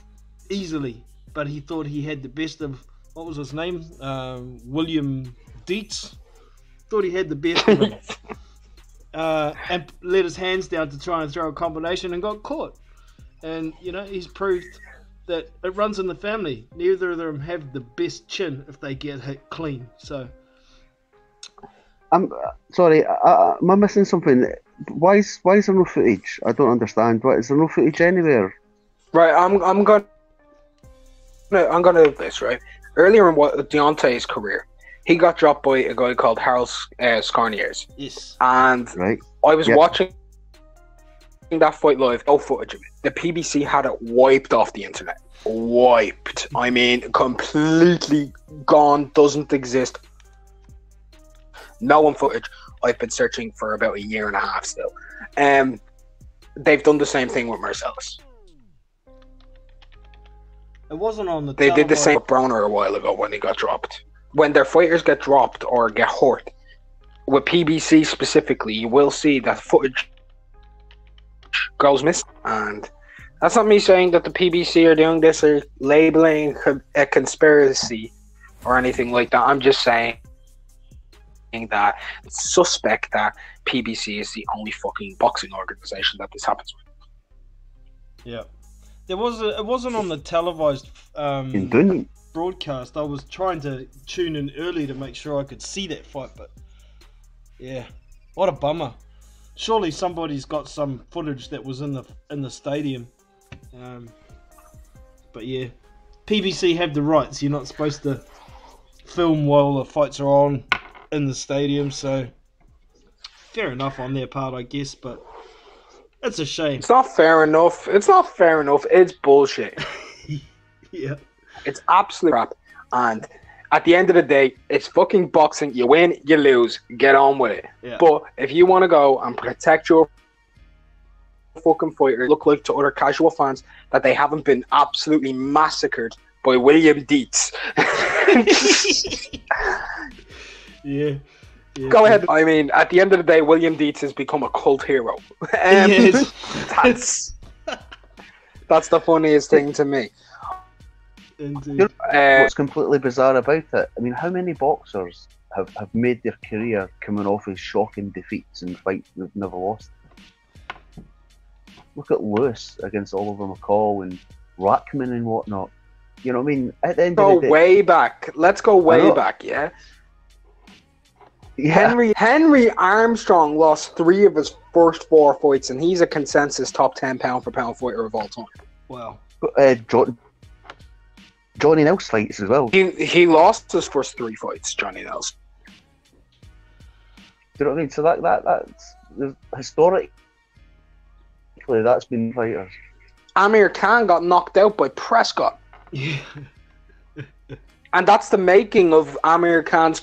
easily, but he thought he had the best of, what was his name? William Dietz. Thought he had the best of him. And let his hands down to try and throw a combination and got caught. And, you know, he's proved that it runs in the family. Neither of them have the best chin if they get hit clean. So, I'm sorry, am I missing something? Why is there no footage? I don't understand. Is there no footage anywhere? Right, I'm gonna do this, right? Earlier in Deontay's career, he got dropped by a guy called Harold Scarniers. yes. And Right. I was watching that fight live, no footage of it. The PBC had it wiped off the internet. Wiped. I mean, completely gone, doesn't exist. No one footage. I've been searching for about a year and a half still. They've done the same thing with Marcellus. It wasn't on the They did the same with Browner a while ago when he got dropped. When their fighters get dropped or get hurt, with PBC specifically, you will see that footage goes missing. And that's not me saying that the PBC are doing this or labeling a conspiracy or anything like that. I'm just saying that it's suspect that PBC is the only fucking boxing organization that this happens with. Yeah. It wasn't on the televised broadcast. I was trying to tune in early to make sure I could see that fight, but yeah, what a bummer. Surely somebody's got some footage that was in the stadium. But yeah, PBC have the rights. You're not supposed to film while the fights are on in the stadium, so fair enough on their part, I guess, but it's a shame. It's not fair enough. It's bullshit. Yeah. It's absolute crap. And at the end of the day, it's fucking boxing. You win, you lose. Get on with it. Yeah. But if you want to go and protect your fucking fighter, look like to other casual fans that they haven't been absolutely massacred by William Dietz. Yeah. Go ahead. I mean, at the end of the day, William Dietz has become a cult hero. Yes. That's the funniest thing to me. Indeed. What's completely bizarre about it? I mean, how many boxers have made their career coming off as shocking defeats in fights they've never lost? Look at Lewis against Oliver McCall and Rackman and whatnot. You know what I mean? At the end of the day, way back. Let's go way back, yeah? Henry Armstrong lost 3 of his first 4 fights, and he's a consensus top 10 pound-for-pound fighter of all time. Wow. Johnny Nels fights as well. He lost his first 3 fights, Johnny Nels. Do you know what I mean? So that's historically, that's been fighters. Amir Khan got knocked out by Prescott. Yeah. And that's the making of Amir Khan's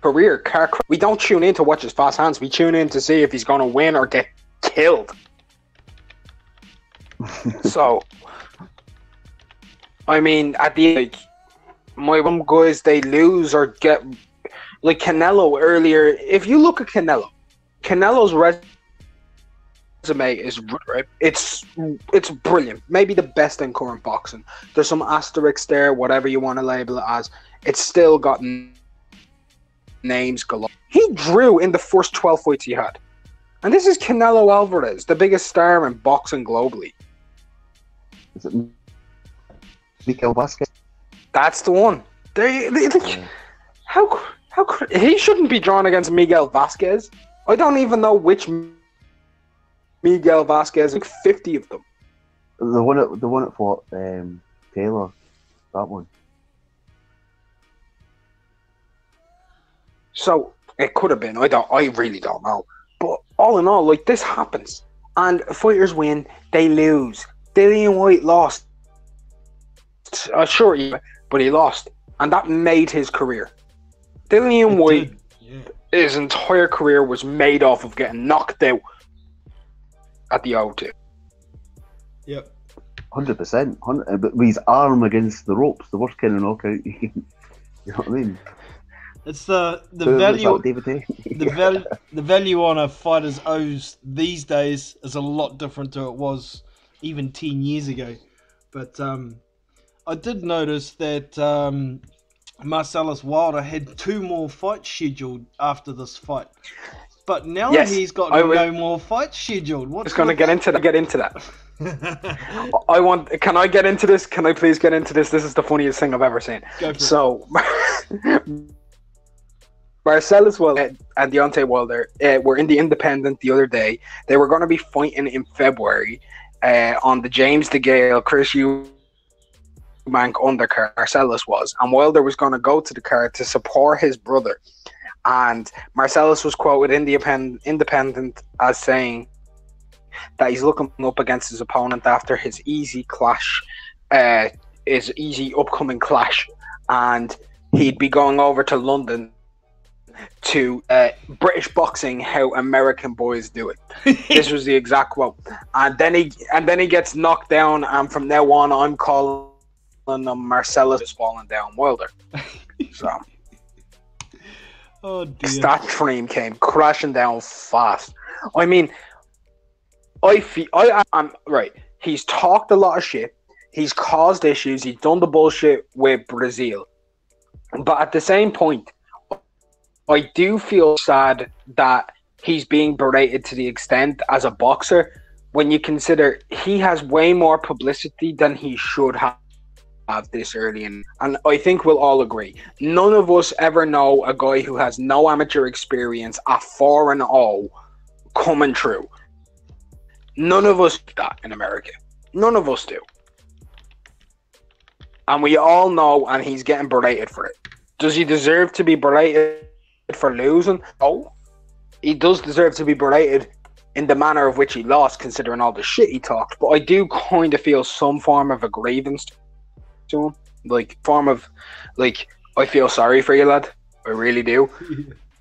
career. We don't tune in to watch his fast hands. We tune in to see if he's going to win or get killed. So, I mean, at the end, my guys, they lose or get... Like Canelo earlier, if you look at Canelo's resume is right. It's brilliant. Maybe the best in current boxing. There's some asterisks there, whatever you want to label it as. It's still got names galore. He drew in the first 12 fights he had. And this is Canelo Alvarez, the biggest star in boxing globally. Is it Miguel Vasquez? That's the one. How he shouldn't be drawn against Miguel Vasquez. I don't even know which Miguel Vasquez. Like 50 of them. The one at Fort Taylor, that one. So it could have been. I really don't know. But all in all, like, this happens, and fighters win, they lose. Dillian White lost. Sure, but he lost, and that made his career. Dillian White, his entire career was made off of getting knocked out at the O2. Yep. 100%. But with his arm against the ropes, the worst kind of knockout. You know what I mean? It's the value on a fighter's O's these days is a lot different to it was even 10 years ago. But I did notice that Marcellus Wilder had 2 more fights scheduled after this fight. But now he's got no more fights scheduled. What's going to get into that. Can I get into this? Can I please get into this? This is the funniest thing I've ever seen. So, Marcellus Wilder and Deontay Wilder were in the Independent the other day. They were going to be fighting in February on the James DeGale, Chris Eubank undercard. Marcellus was. And Wilder was going to go to the card to support his brother. And Marcellus was quoted in the Independent as saying that he's looking up against his opponent after his easy upcoming clash. And he'd be going over to London to British boxing, how American boys do it. This was the exact quote. And then he gets knocked down, and from now on, I'm calling him Marcellus is falling down Wilder. So, oh dear. That dream came crashing down fast. I mean, I'm right. He's talked a lot of shit. He's caused issues. He's done the bullshit with Brazil. But at the same point, I do feel sad that he's being berated to the extent as a boxer when you consider he has way more publicity than he should have this early in. And I think we'll all agree. None of us ever know a guy who has no amateur experience at 4-0 coming through. None of us do that in America. None of us do. And we all know, and he's getting berated for it. Does he deserve to be berated for losing? Oh, he does deserve to be berated in the manner of which he lost, considering all the shit he talked. But I do kind of feel some form of a grievance to him, I feel sorry for you, lad. I really do.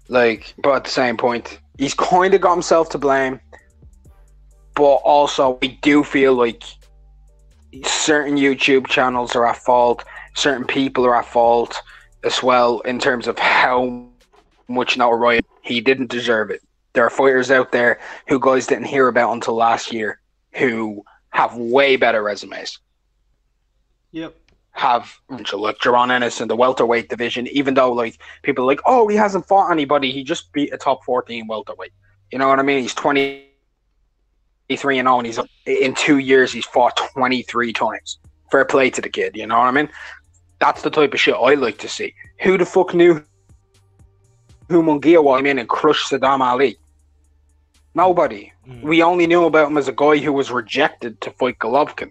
But at the same point, he's kind of got himself to blame. But also, I do feel like certain YouTube channels are at fault. Certain people are at fault. as well in terms of how much notoriety he didn't deserve it. There are fighters out there who guys didn't hear about until last year who have way better resumes. Yep. Have like Jaron Ennis in the welterweight division, even though like people are like, oh, he hasn't fought anybody, he just beat a top 14 welterweight. You know what I mean? He's 23 and 0, and he's in 2 years he's fought 23 times. Fair play to the kid, you know what I mean? That's the type of shit I like to see. Who the fuck knew who Munguia was in and crushed Saddam Ali? Nobody. We only knew about him as a guy who was rejected to fight Golovkin.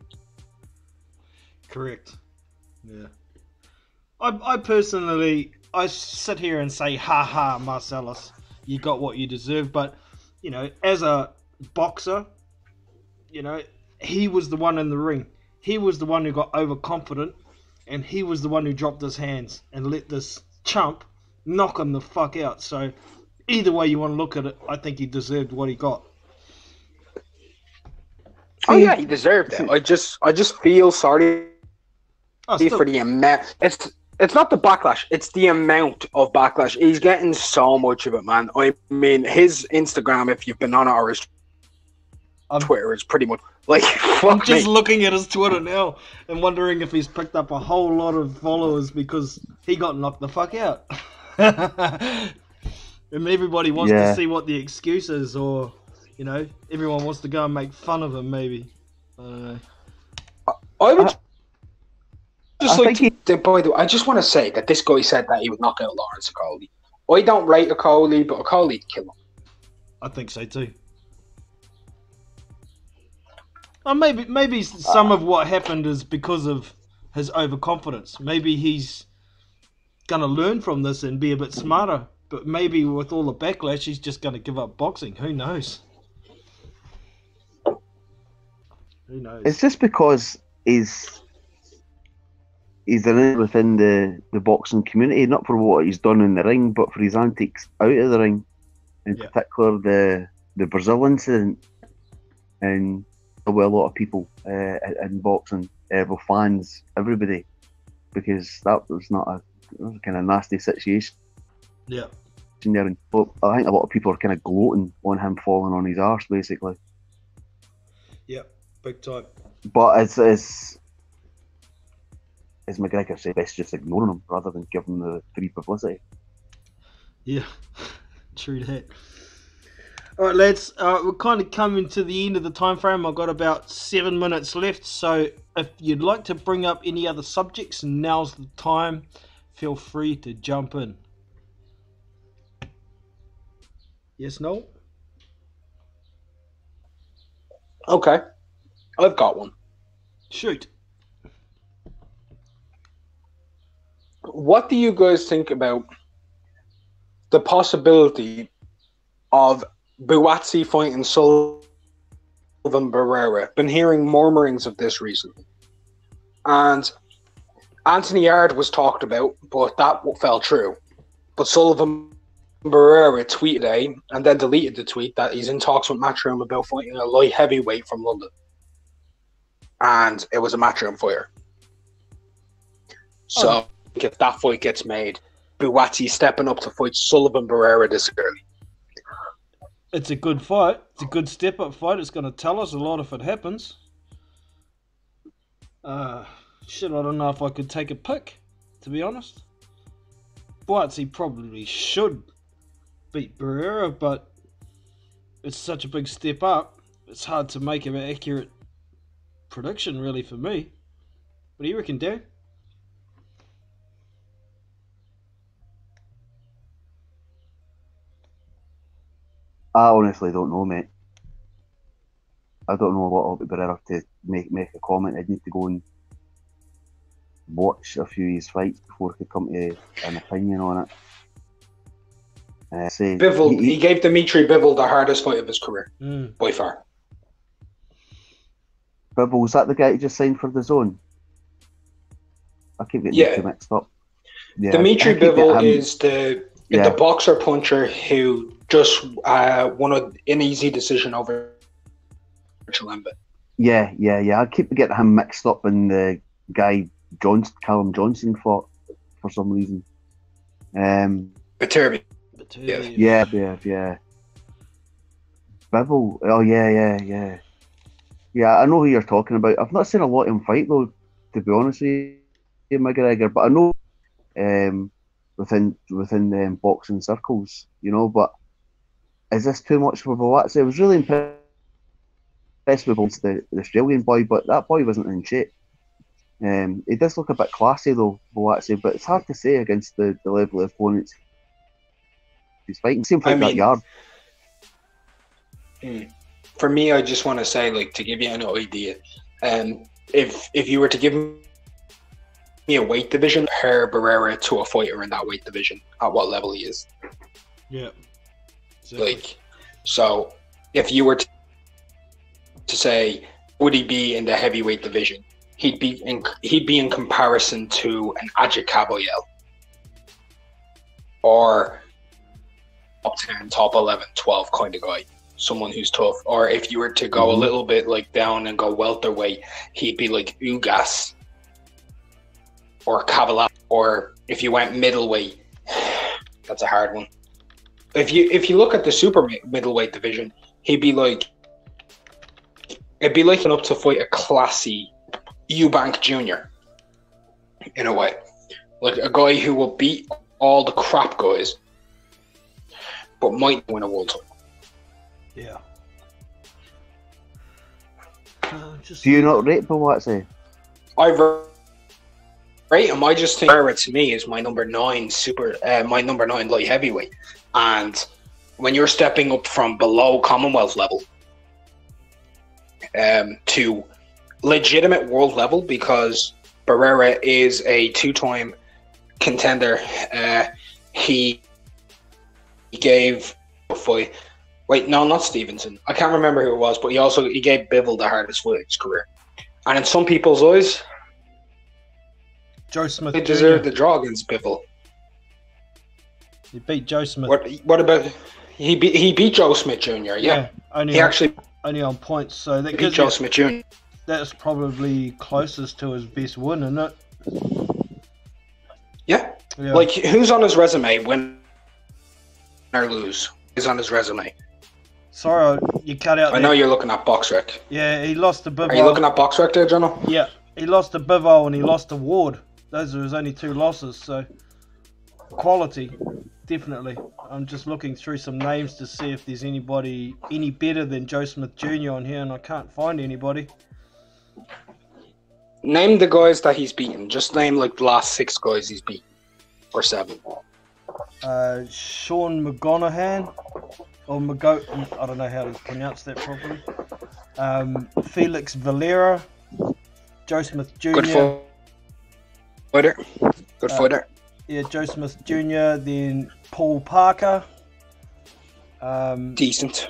Correct. Yeah. I personally, I sit here and say, ha ha, Marcellus, you got what you deserve. But, you know, as a boxer, you know, he was the one in the ring. He was the one who got overconfident, and he was the one who dropped his hands and let this chump knock him the fuck out. So, either way you want to look at it, I think he deserved what he got. Oh yeah, he deserved it. I just feel sorry for the amount. It's not the backlash; it's the amount of backlash. He's getting so much of it, man. I mean, his Instagram, if you've been on it, or his Twitter, is pretty much like. I'm just looking at his Twitter now and wondering if he's picked up a whole lot of followers because he got knocked the fuck out. And everybody wants to see what the excuse is, or, you know, everyone wants to go and make fun of him, maybe. I don't know. I would just by the way, I just want to say that this guy said that he would knock out Lawrence Okolie. I don't rate Okolie, but Okolie'd kill him. I think so too. Or maybe some of what happened is because of his overconfidence. Maybe he's gonna learn from this and be a bit smarter. But maybe with all the backlash, he's just gonna give up boxing. Who knows? Who knows? It's just because he's within the boxing community, not for what he's done in the ring, but for his antics out of the ring. In particular, the Brazil incident, and there were a lot of people in boxing, with fans, everybody, because that was a kind of nasty situation. Yeah. There, and I think a lot of people are kind of gloating on him falling on his arse, basically. Yeah, big time. But as McGregor said, best just ignoring him rather than giving him the free publicity. Yeah, true that. All right, lads, we're kind of coming to the end of the time frame. I've got about 7 minutes left, so if you'd like to bring up any other subjects, now's the time. Feel free to jump in. Yes, no? Okay. I've got one. Shoot. What do you guys think about the possibility of Buatsi fighting Sullivan Barrera? Been hearing murmurings of this recently. And Anthony Yard was talked about, but that fell true. But Sullivan Barrera tweeted today and then deleted the tweet that he's in talks with Matchroom about fighting a light heavyweight from London. And it was a Matchroom fighter. So if that fight gets made, Buatsi stepping up to fight Sullivan Barrera this early. It's a good fight. It's a good step-up fight. It's going to tell us a lot if it happens. Shit, I don't know if I could take a pick, to be honest. Buatsi probably should beat Barrera, but it's such a big step up. It's hard to make an accurate prediction, really, for me. What do you reckon, Dan? I honestly don't know, mate. I don't know what will be better to make a comment. I'd need to go and watch a few of his fights before I could come to an opinion on it. Bivol, he gave Dimitri Bivol the hardest fight of his career, by far. Bivol, was that the guy who just signed for the Zone? I keep getting the two mixed up. Yeah, Dimitri Bivol is the boxer puncher who just won an easy decision over Chilemba. Yeah. I keep getting him mixed up in the guy Callum Johnson fought for some reason. Viterbi. Yeah. Bivol. Oh yeah. Yeah, I know who you're talking about. I've not seen a lot of him fight though, to be honest with you, McGregor. But I know within boxing circles, you know. But is this too much for Buatsi? I was really impressed with the Australian boy, but that boy wasn't in shape. He does look a bit classy though, Buatsi, but it's hard to say against the level of opponents he's fighting. Seems like that yard. For me, I just want to say, like, to give you an idea, if you were to give me a weight division, compare Barrera to a fighter in that weight division, at what level he is. Yeah. Exactly. Like, so if you were to say, would he be in the heavyweight division? He'd be in comparison to an Ajit Kaboyel, or top 10, top 11, 12 kind of guy. Someone who's tough. Or if you were to go a little bit like down and go welterweight, he'd be like Ugas or Kavala. Or if you went middleweight, that's a hard one. If you look at the super middleweight division, it'd be like enough to fight a classy Eubank Jr. in a way, like a guy who will beat all the crap guys, but might win a world title. Yeah. Do you not rate Buatsi? I rate him. I just think Barrett to me is my number 9 light heavyweight. And when you're stepping up from below Commonwealth level to legitimate world level, because Barrera is a 2-time contender. He gave a fight. Wait, no, not Stevenson. I can't remember who it was, but he gave Bivol the hardest fight of his career. And in some people's eyes, Joe Smith he Jr. deserved the draw against Bivol. He beat Joe Smith. What about he beat Joe Smith Jr. Yeah, only on points. So that beat Joe Smith Jr. That's probably closest to his best win, isn't it? Yeah. Like, who's on his resume, win or lose? Who's on his resume? Sorry, you cut out. I know you're looking at BoxRec. Yeah, he lost to Bivol. Are you looking at BoxRec there, Jono? Yeah, he lost to Bivol and he lost to Ward. Those are his only 2 losses. So quality, definitely. I'm just looking through some names to see if there's anybody any better than Joe Smith Jr. on here, and I can't find anybody. Name the guys that he's beaten. Just name like the last 6 guys he's beaten, or 7. Sean McGonahan, or I don't know how to pronounce that properly. Felix Valera, Joe Smith Jr. Good fighter. Good fighter. Yeah, Joe Smith Jr. Then Paul Parker. Decent.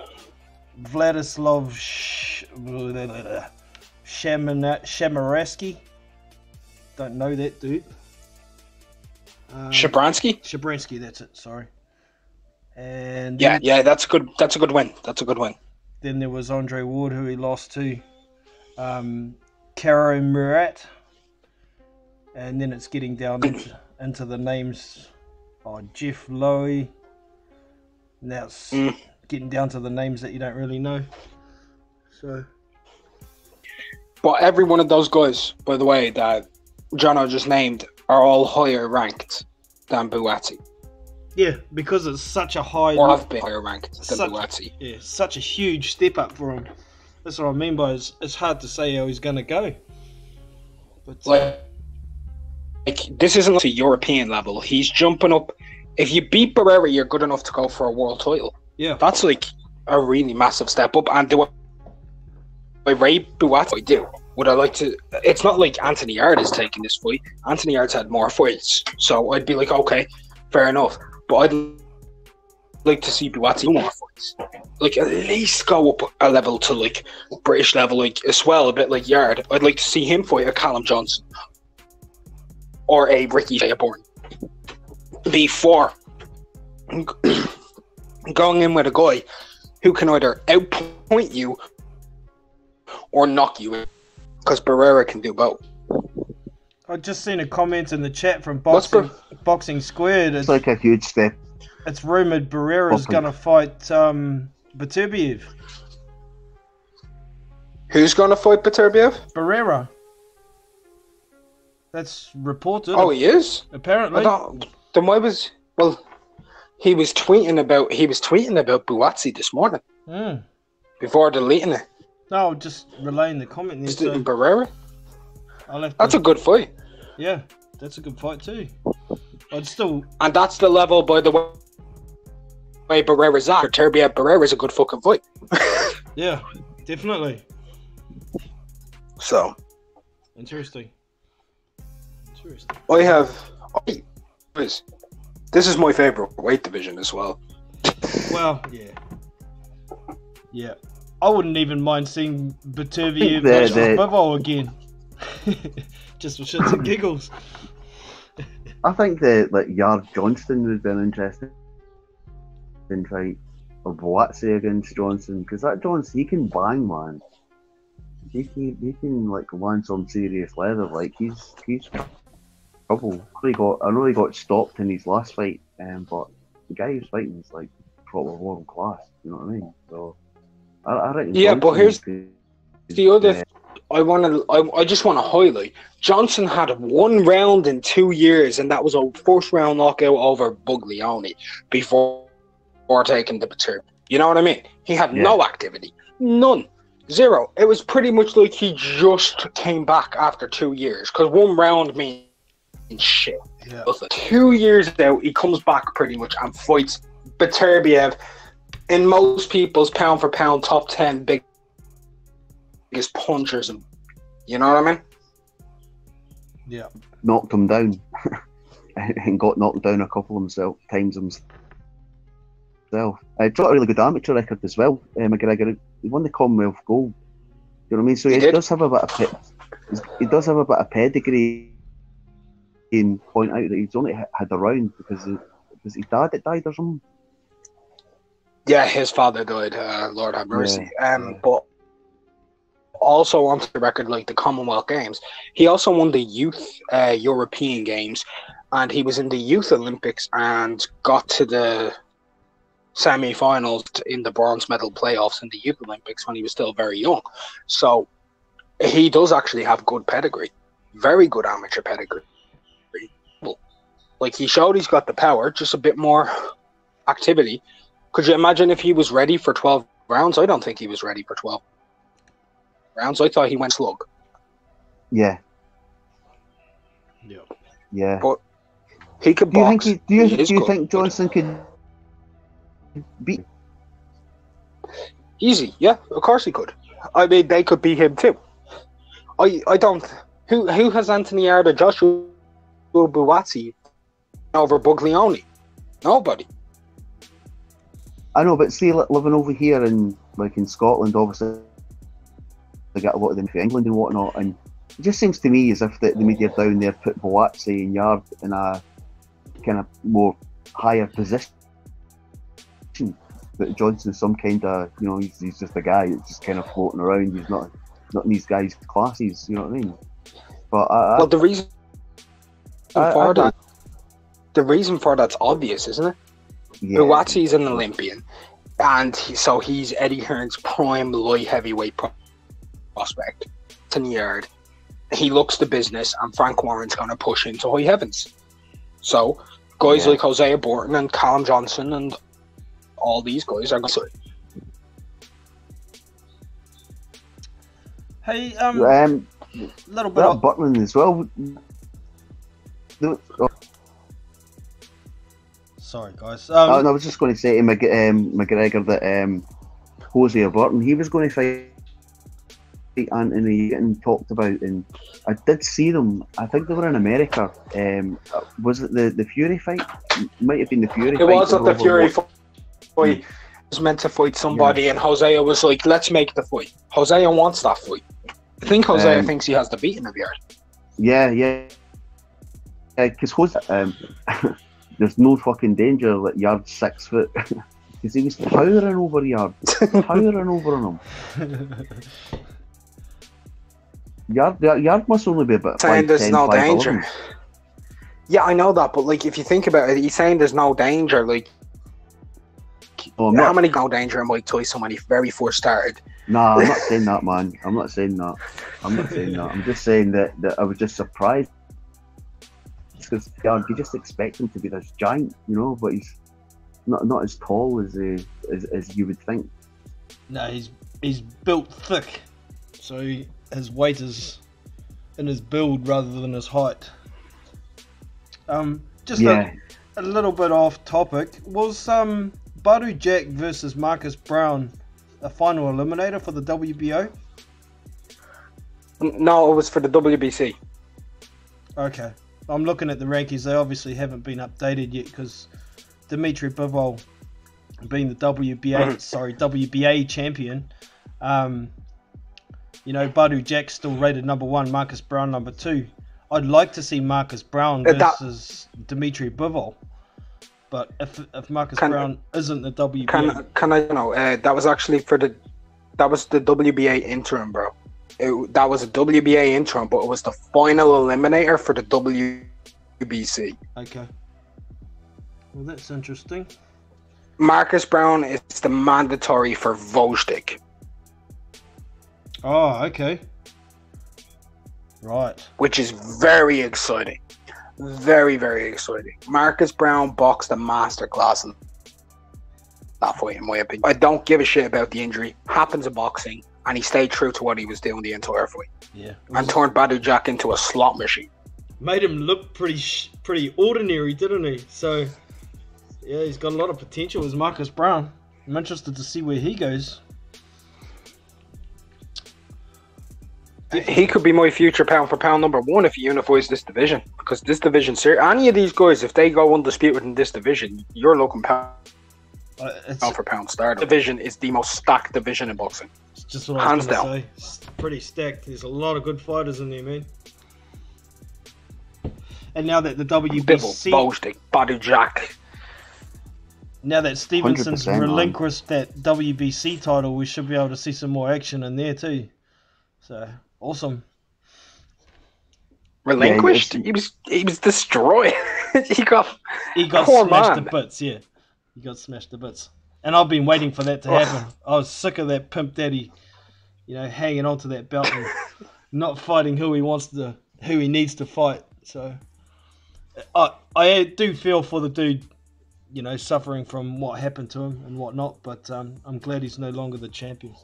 Vladislav Shamaraski. Don't know that dude. Shabransky, that's it. Sorry. And yeah, that's a good win. That's a good win. Then there was Andre Ward, who he lost to. Caro Murat, and then it's getting down into the names. Jeff Lowy. Now it's getting down to the names that you don't really know. So. But every one of those guys, by the way, that Jono just named, are all higher ranked than Buatsi. Yeah, because it's such a high... Or have been higher ranked than Buatsi. Yeah, such a huge step up for him. That's what I mean by it's hard to say how he's going to go. But, like, this isn't like a European level. He's jumping up. If you beat Barrera, you're good enough to go for a world title. Yeah. That's like a really massive step up. And do I rate Buatsi? I do. Would I like to... It's not like Anthony Yarde is taking this fight. Anthony Yarde's had more fights. So I'd be like, okay, fair enough. But I'd like to see Buatsi do more fights. Like, at least go up a level to, like, British level, like, as well, a bit like Yarde. I'd like to see him fight a Callum Johnson. Or a Ricky Fairborn. Before going in with a guy who can either outpoint you or knock you in. Because Barrera can do both. I just seen a comment in the chat from What's Boxing Squared. It's like a huge step. It's rumored Barrera's going to fight Beterbiev. Who's going to fight Beterbiev? Barrera. That's reported. Oh, he is? Apparently. Then why was... Well, he was tweeting about Buatsi this morning. Before deleting it. No, just relaying the comment. Is it Barrera? That's a good fight. Yeah, that's a good fight too. I'd still... And that's the level, by the way, Barrera's at. Beterbiev Barrera's a good fucking fight. Yeah, definitely. So... Interesting. This is my favourite weight division as well. Well, yeah. Yeah. I wouldn't even mind seeing Beterbiev versus Bivol again. Just for shits and giggles. I think that Yard Johnston would be an interesting fight, or Boatsi against Johnson, because that Johnson, he can bang, man. He can like land some serious leather. Like he's trouble. I know he got stopped in his last fight, but the guy who's fighting is like proper world class. You know what I mean? So I reckon. Yeah, Johnson but here's the other. I just want to highlight. Johnson had 1 round in 2 years, and that was a first round knockout over Buglioni before taking the Beterbiev. You know what I mean? He had no activity, none. 0. It was pretty much like he just came back after 2 years, because 1 round means shit. Yeah. 2 years out, he comes back pretty much and fights Beterbiev in most people's pound for pound top 10 biggest punchers. And you know what I mean? Yeah. Knocked him down and got knocked down a couple times himself. He's got a really good amateur record as well. McGregor, he won the Commonwealth Gold. You know what I mean? So he does have a bit of pedigree. And point out that he's only had a round because his dad that died or something. Yeah, his father died. Lord have mercy. But also onto the record, like the Commonwealth Games, he also won the Youth European Games, and he was in the Youth Olympics and got to the semi-finals in the bronze medal playoffs in the Youth Olympics when he was still very young. So he does actually have good pedigree, very good amateur pedigree. Like, he showed he's got the power, just a bit more activity. Could you imagine if he was ready for 12 rounds? I don't think he was ready for 12 rounds. I thought he went slug. Yeah. Yeah. Yeah. But he could box. Do you think Johnson could beat? Easy, yeah, of course he could. I mean, they could beat him too. I don't. Who has Anthony Yarde, Joshua Buatsi over Buglioni? Nobody. I know, but see, living over here in Scotland, obviously they get a lot of them from England and whatnot, and it just seems to me as if the media down there put Buatsi and Yarde in a kind of more higher position. That Johnson's some kind of, he's just a guy that's just kind of floating around. He's not in these guys' classes, you know what I mean? But the reason for that's obvious, isn't it? Yeah. Buatsi's an Olympian, and he's Eddie Hearn's prime light heavyweight prospect. Anthony Yarde, he looks the business, and Frank Warren's going to push into high heavens. So guys like Hosea Borton and Callum Johnson and all these guys are going to. Hey, little bit of Butland as well. Sorry, guys. I was just going to say to McGregor that Hosea Burton, he was going to fight Anthony getting talked about, and I did see them. I think they were in America. Was it the Fury fight? It might have been the Fury fight. It wasn't the Fury fight. He was meant to fight somebody, and Hosea was like, let's make the fight. Hosea wants that fight. I think Hosea thinks he has the beating of Yarde. Yeah. Because Hosea, there's no fucking danger that Yarde's 6 foot. Because he was towering over Yarde. Towering over on him. Yard must only be about saying there's 5'10", no 5'11". danger. Yeah, I know that, but like if you think about it, he's saying there's no danger. Like, Oh, I'm how not, many no danger in Mike Tyson when he very first started? nah, I'm not saying that, man. I'm not saying that. I'm just saying that I was just surprised. Because you just expect him to be this giant, you know, but he's not as tall as you would think. No, he's built thick, so his weight is in his build rather than his height. Just a little bit off topic. Was Badu Jack versus Marcus Brown a final eliminator for the WBO? No, it was for the WBC. Okay. I'm looking at the rankings. They obviously haven't been updated yet because Dmitry Bivol, being the WBA champion, Badu Jack's still rated number 1, Marcus Brown number 2. I'd like to see Marcus Brown versus Dmitry Bivol, but if Marcus Brown isn't the WBA, can I that was actually the WBA interim, bro. That was a WBA interim, but it was the final eliminator for the WBC. Okay. Well, that's interesting. Marcus Brown is the mandatory for Vojtik. Oh, okay. Right. Which is very exciting. Very, very exciting. Marcus Brown boxed a masterclass in that fight, in my opinion. I don't give a shit about the injury. Happens in boxing. And he stayed true to what he was doing the entire fight. Yeah. And turned Badu Jack into a slot machine. Made him look pretty ordinary, didn't he? So, yeah, he's got a lot of potential as Marcus Brown. I'm interested to see where he goes. He could be my future pound for pound number 1 if he unifies this division. Because this division, any of these guys, if they go undisputed in this division, you're looking pound for pound star. Division is the most stacked division in boxing. It's just what I was going to say. It's pretty stacked. There's a lot of good fighters in there, man. And now that the WBC... Bojtik, Badu Jack. Now that Stevenson's 100%, relinquished that WBC title, we should be able to see some more action in there too. So, awesome. Relinquished? He was destroyed. he got smashed to bits, yeah. He got smashed to bits. And I've been waiting for that to happen. I was sick of that pimp daddy, hanging on to that belt and not fighting who he needs to fight. So I do feel for the dude, suffering from what happened to him and whatnot, but I'm glad he's no longer the champion.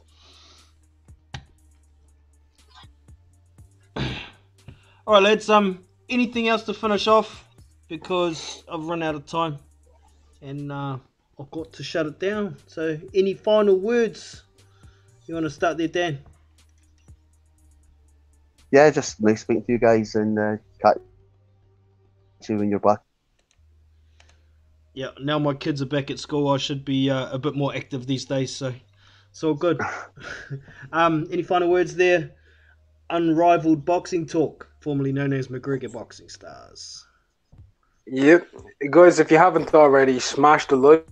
Alright lads, anything else to finish off? Because I've run out of time. And I've got to shut it down. So, any final words? You want to start there, Dan? Yeah, just nice speaking to you guys and catch you when you're back. Yeah, now my kids are back at school. I should be a bit more active these days, so it's all good. Any final words there? Unrivaled Boxing Talk, formerly known as McGregor Boxing Stars. Yep. Guys, if you haven't already, smash the like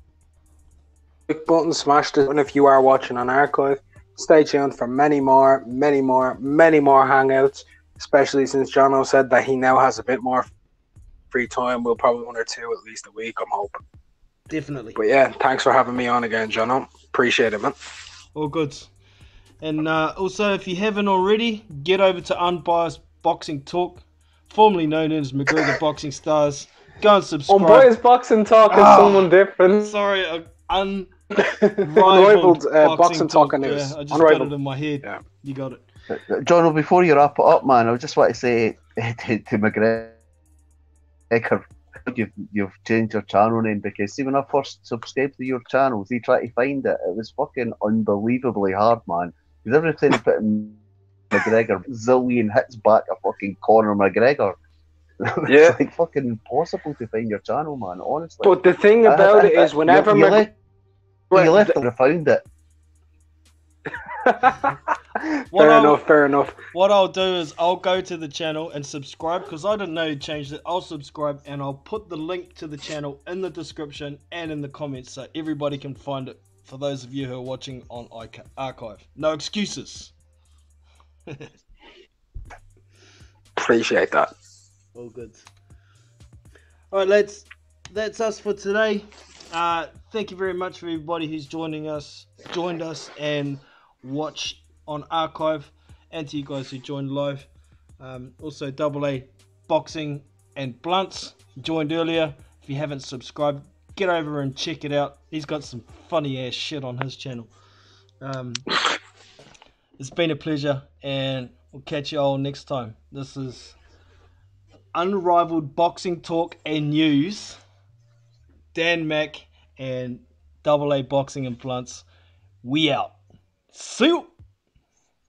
button, smash the button if you are watching on archive. Stay tuned for many more hangouts, especially since Jono said that he now has a bit more free time. We'll probably 1 or 2 at least a week, I'm hoping. Definitely. But yeah, thanks for having me on again, Jono. Appreciate it, man. All good. And also, if you haven't already, get over to Unbiased Boxing Talk, formerly known as McGregor Boxing Stars. Go and subscribe. Boys Boxing Talk is someone different. Sorry, unrivaled boxing talk. Yeah, I just got it in my head. Yeah. You got it. John, before you wrap it up, man, I just want to say to McGregor, you've changed your channel name, because see, when I first subscribed to your channels, he tried to find it. It was fucking unbelievably hard, man. Because every time you put in McGregor, zillion hits back a fucking Conor McGregor. Yeah, it's like fucking impossible to find your channel, man. Honestly. But the thing about it is, whenever you left, I found it. Fair enough. What I'll do is I'll go to the channel and subscribe, because I didn't know you changed it. I'll subscribe and I'll put the link to the channel in the description and in the comments so everybody can find it, for those of you who are watching on archive. No excuses. appreciate that. All good. All right, lads. That's us for today. Thank you very much for everybody who's joined us and watched on archive, and to you guys who joined live. Also, Double A Boxing and Blunts joined earlier. If you haven't subscribed, get over and check it out. He's got some funny ass shit on his channel. It's been a pleasure, and we'll catch you all next time. This is Unrivaled Boxing Talk and News. Dan Mack and Double A Boxing and Blunts. We out. See you.